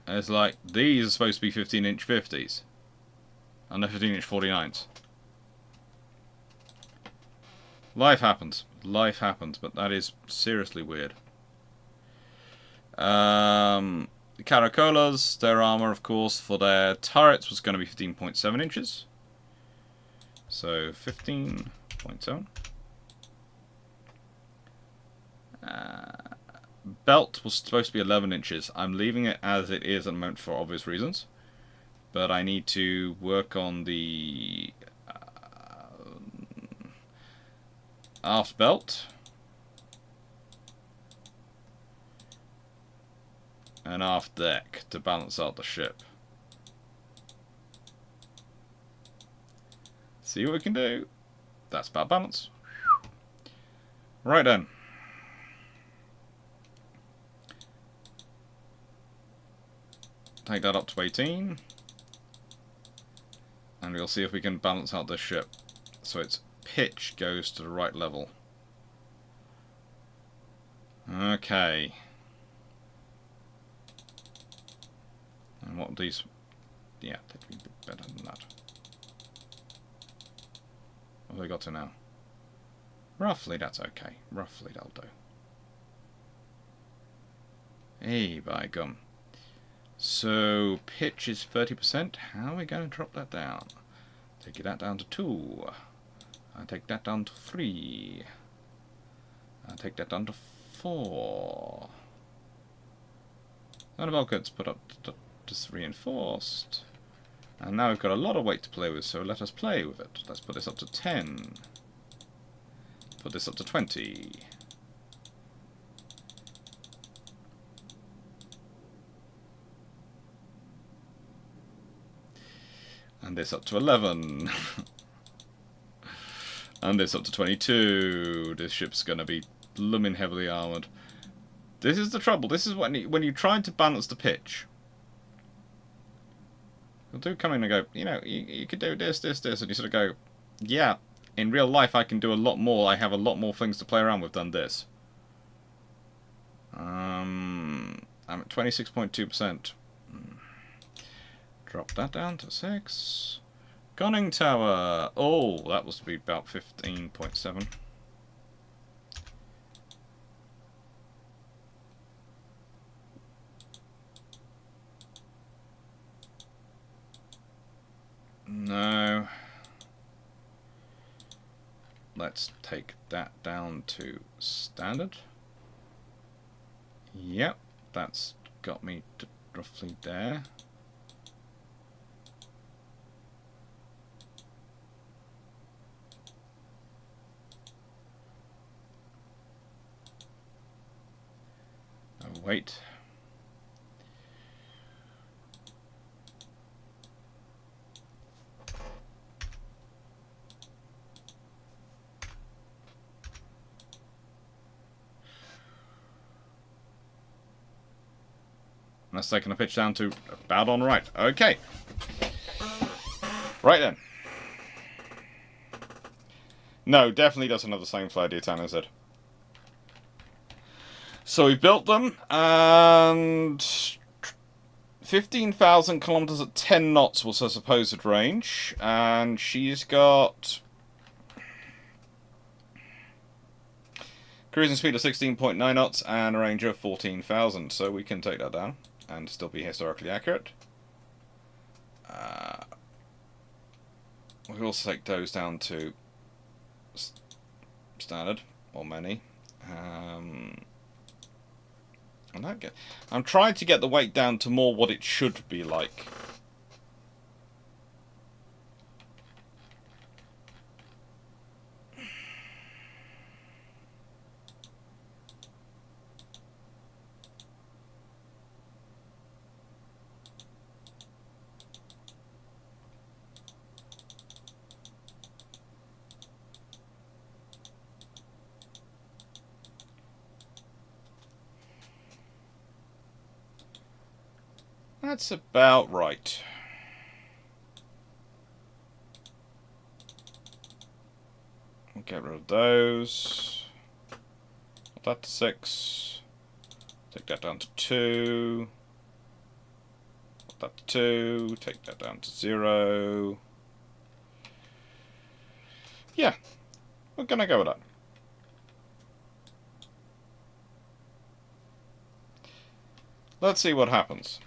It's like, these are supposed to be 15-inch 50s. And they're 15-inch 49s. Life happens. Life happens, but that is seriously weird. The Caracciolos, their armor, of course, for their turrets was going to be 15.7 inches. So 15.7. Belt was supposed to be 11 inches. I'm leaving it as it is at the moment for obvious reasons. But I need to work on the aft belt. And aft deck to balance out the ship. See what we can do. That's about balance. Right then. Take that up to 18. And we'll see if we can balance out this ship. So its pitch goes to the right level. Okay. And what these... Yeah, they can be better than that. What have they got to now? Roughly, that's okay. Roughly, that'll do. Hey, by gum. So, pitch is 30%. How are we going to drop that down? Take that down to 2. I'll take that down to 3. I'll take that down to 4. And the bulkhead's put up to reinforced. And now we've got a lot of weight to play with, so let us play with it. Let's put this up to 10. Put this up to 20. And this up to 11. And this up to 22. This ship's going to be blooming heavily armoured. This is the trouble. This is when you try to balance the pitch. You'll do come in and go, you know, you could do this, this, this. And you sort of go, yeah, in real life I can do a lot more. I have a lot more things to play around with than this. I'm at 26.2%. Drop that down to 6. Conning tower. Oh, that was to be about 15.7. No. Let's take that down to standard. Yep, that's got me to roughly there. Oh, wait. That's taking a pitch down to about on right. Okay. Right then. No, definitely doesn't have the same flare the Italian said. So we built them, and 15,000 kilometers at 10 knots was her supposed range, and she's got cruising speed of 16.9 knots and a range of 14,000, so we can take that down and still be historically accurate. We can also take those down to standard, or many. I'm trying to get the weight down to more what it should be like. That's about right. We'll get rid of those. Put that to 6. Take that down to 2. Put that to 2. Take that down to 0. Yeah, we're gonna go with that. Let's see what happens.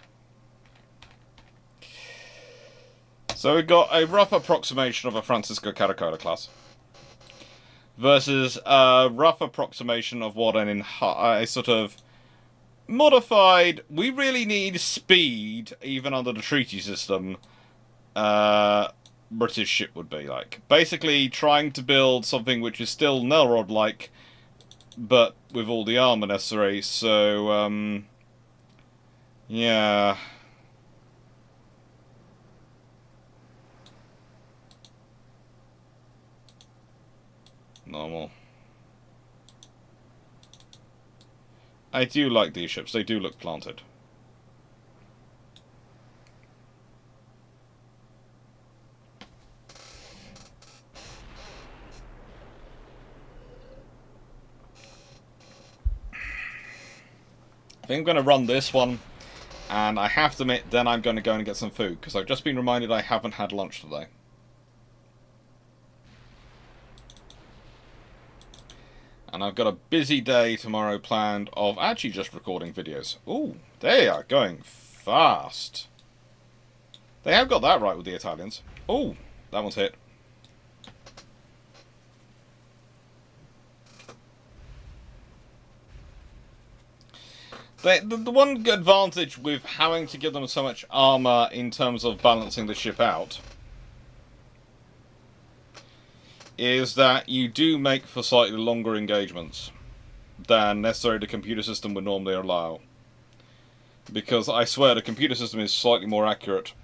So we've got a rough approximation of a Francesco Caracciolos class versus a rough approximation of what a sort of modified, we really need speed, even under the treaty system, British ship would be like. Basically trying to build something which is still Nelrod-like, but with all the armor necessary, so, yeah. Normal. I do like these ships. They do look planted. I think I'm going to run this one, and I have to admit, then I'm going to go and get some food, because I've just been reminded I haven't had lunch today. And I've got a busy day tomorrow planned of actually just recording videos. Ooh, they are going fast. They have got that right with the Italians. Ooh, that one's hit. The one advantage with having to give them so much armor in terms of balancing the ship out is that you do make for slightly longer engagements than necessarily the computer system would normally allow. Because I swear the computer system is slightly more accurate.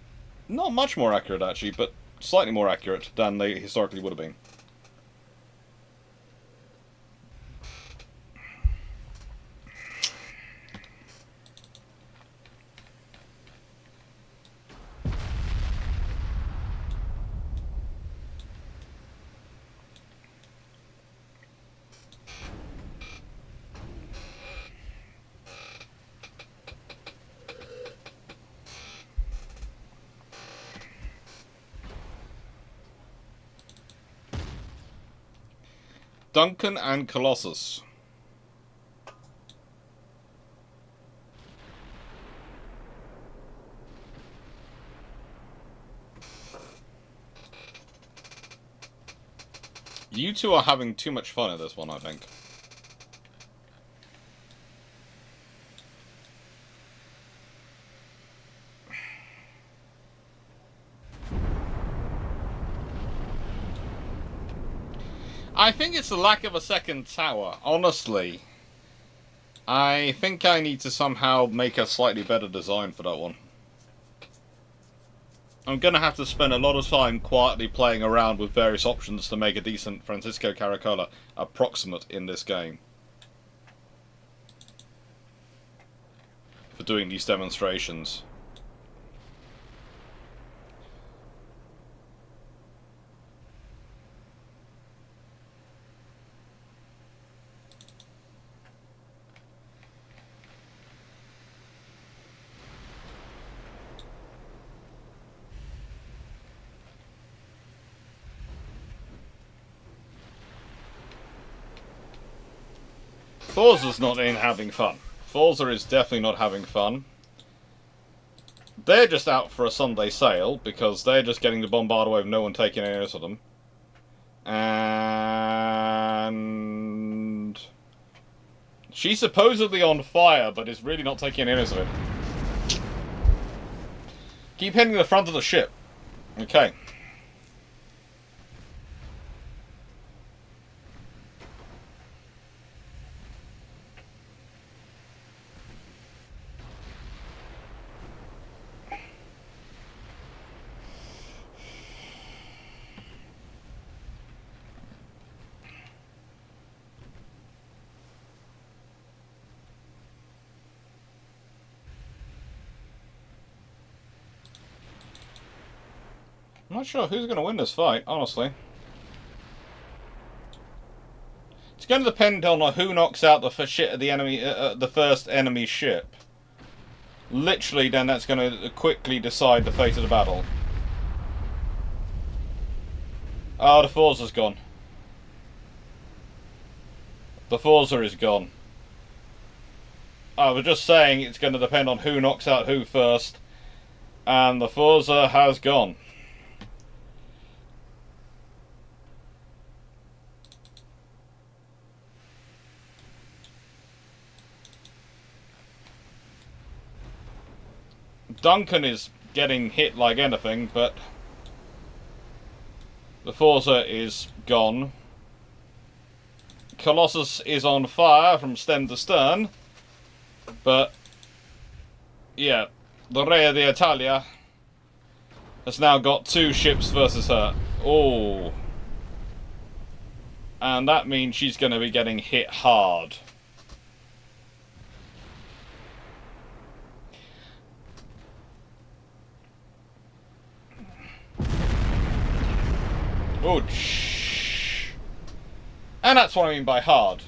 Not much more accurate actually, but slightly more accurate than they historically would have been. Duncan and Colossus. You two are having too much fun at this one, I think. I think it's the lack of a second tower, honestly. I think I need to somehow make a slightly better design for that one. I'm going to have to spend a lot of time quietly playing around with various options to make a decent Francesco Caracciolos approximate in this game. For doing these demonstrations. Forza's not in having fun. Forza is definitely not having fun. They're just out for a Sunday sale, because they're just getting the bombard away with no one taking any notice of them. And... she's supposedly on fire, but is really not taking any notice of it. Keep heading to the front of the ship. Okay. I'm not sure who's going to win this fight, honestly. It's going to depend on who knocks out the first enemy ship. Literally, then that's going to quickly decide the fate of the battle. Oh, the Forza's gone. The Forza is gone. I was just saying it's going to depend on who knocks out who first. And the Forza has gone. Duncan is getting hit like anything, but the Forza is gone. Colossus is on fire from stem to stern, but yeah, the Re d'Italia has now got 2 ships versus her. Oh, and that means she's going to be getting hit hard. Oh, shh. And that's what I mean by hard.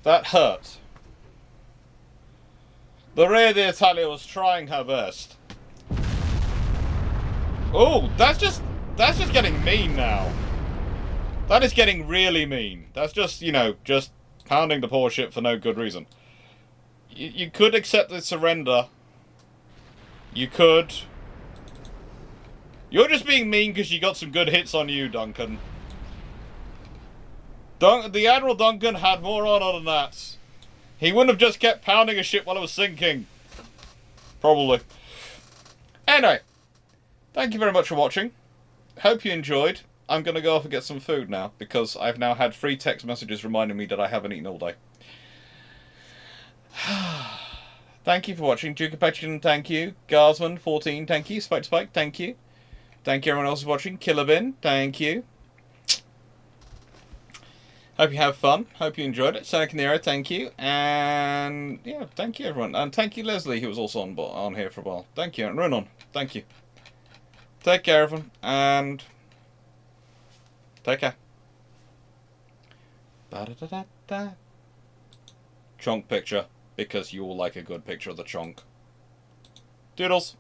That hurt. The Re d'Italia was trying her best. Oh, that's just getting mean now. That is getting really mean. That's just, you know, just pounding the poor ship for no good reason. You could accept the surrender. You could. You're just being mean because you got some good hits on you, Duncan. The Admiral Duncan had more honor than that. He wouldn't have just kept pounding a ship while it was sinking. Probably. Anyway. Thank you very much for watching. Hope you enjoyed. I'm going to go off and get some food now, because I've now had 3 text messages reminding me that I haven't eaten all day. Thank you for watching. Duke of Petron, thank you. Garsman, 14, thank you. Spike, thank you. Thank you everyone else for watching. Killerbin, thank you. Hope you have fun. Hope you enjoyed it. Seneca Nero, thank you. And yeah, thank you everyone. And thank you Leslie, who was also on here for a while. Thank you. And Runon, thank you. Take care, everyone, and take care. Ba-da-da-da-da. Chonk picture, because you all like a good picture of the chonk. Doodles.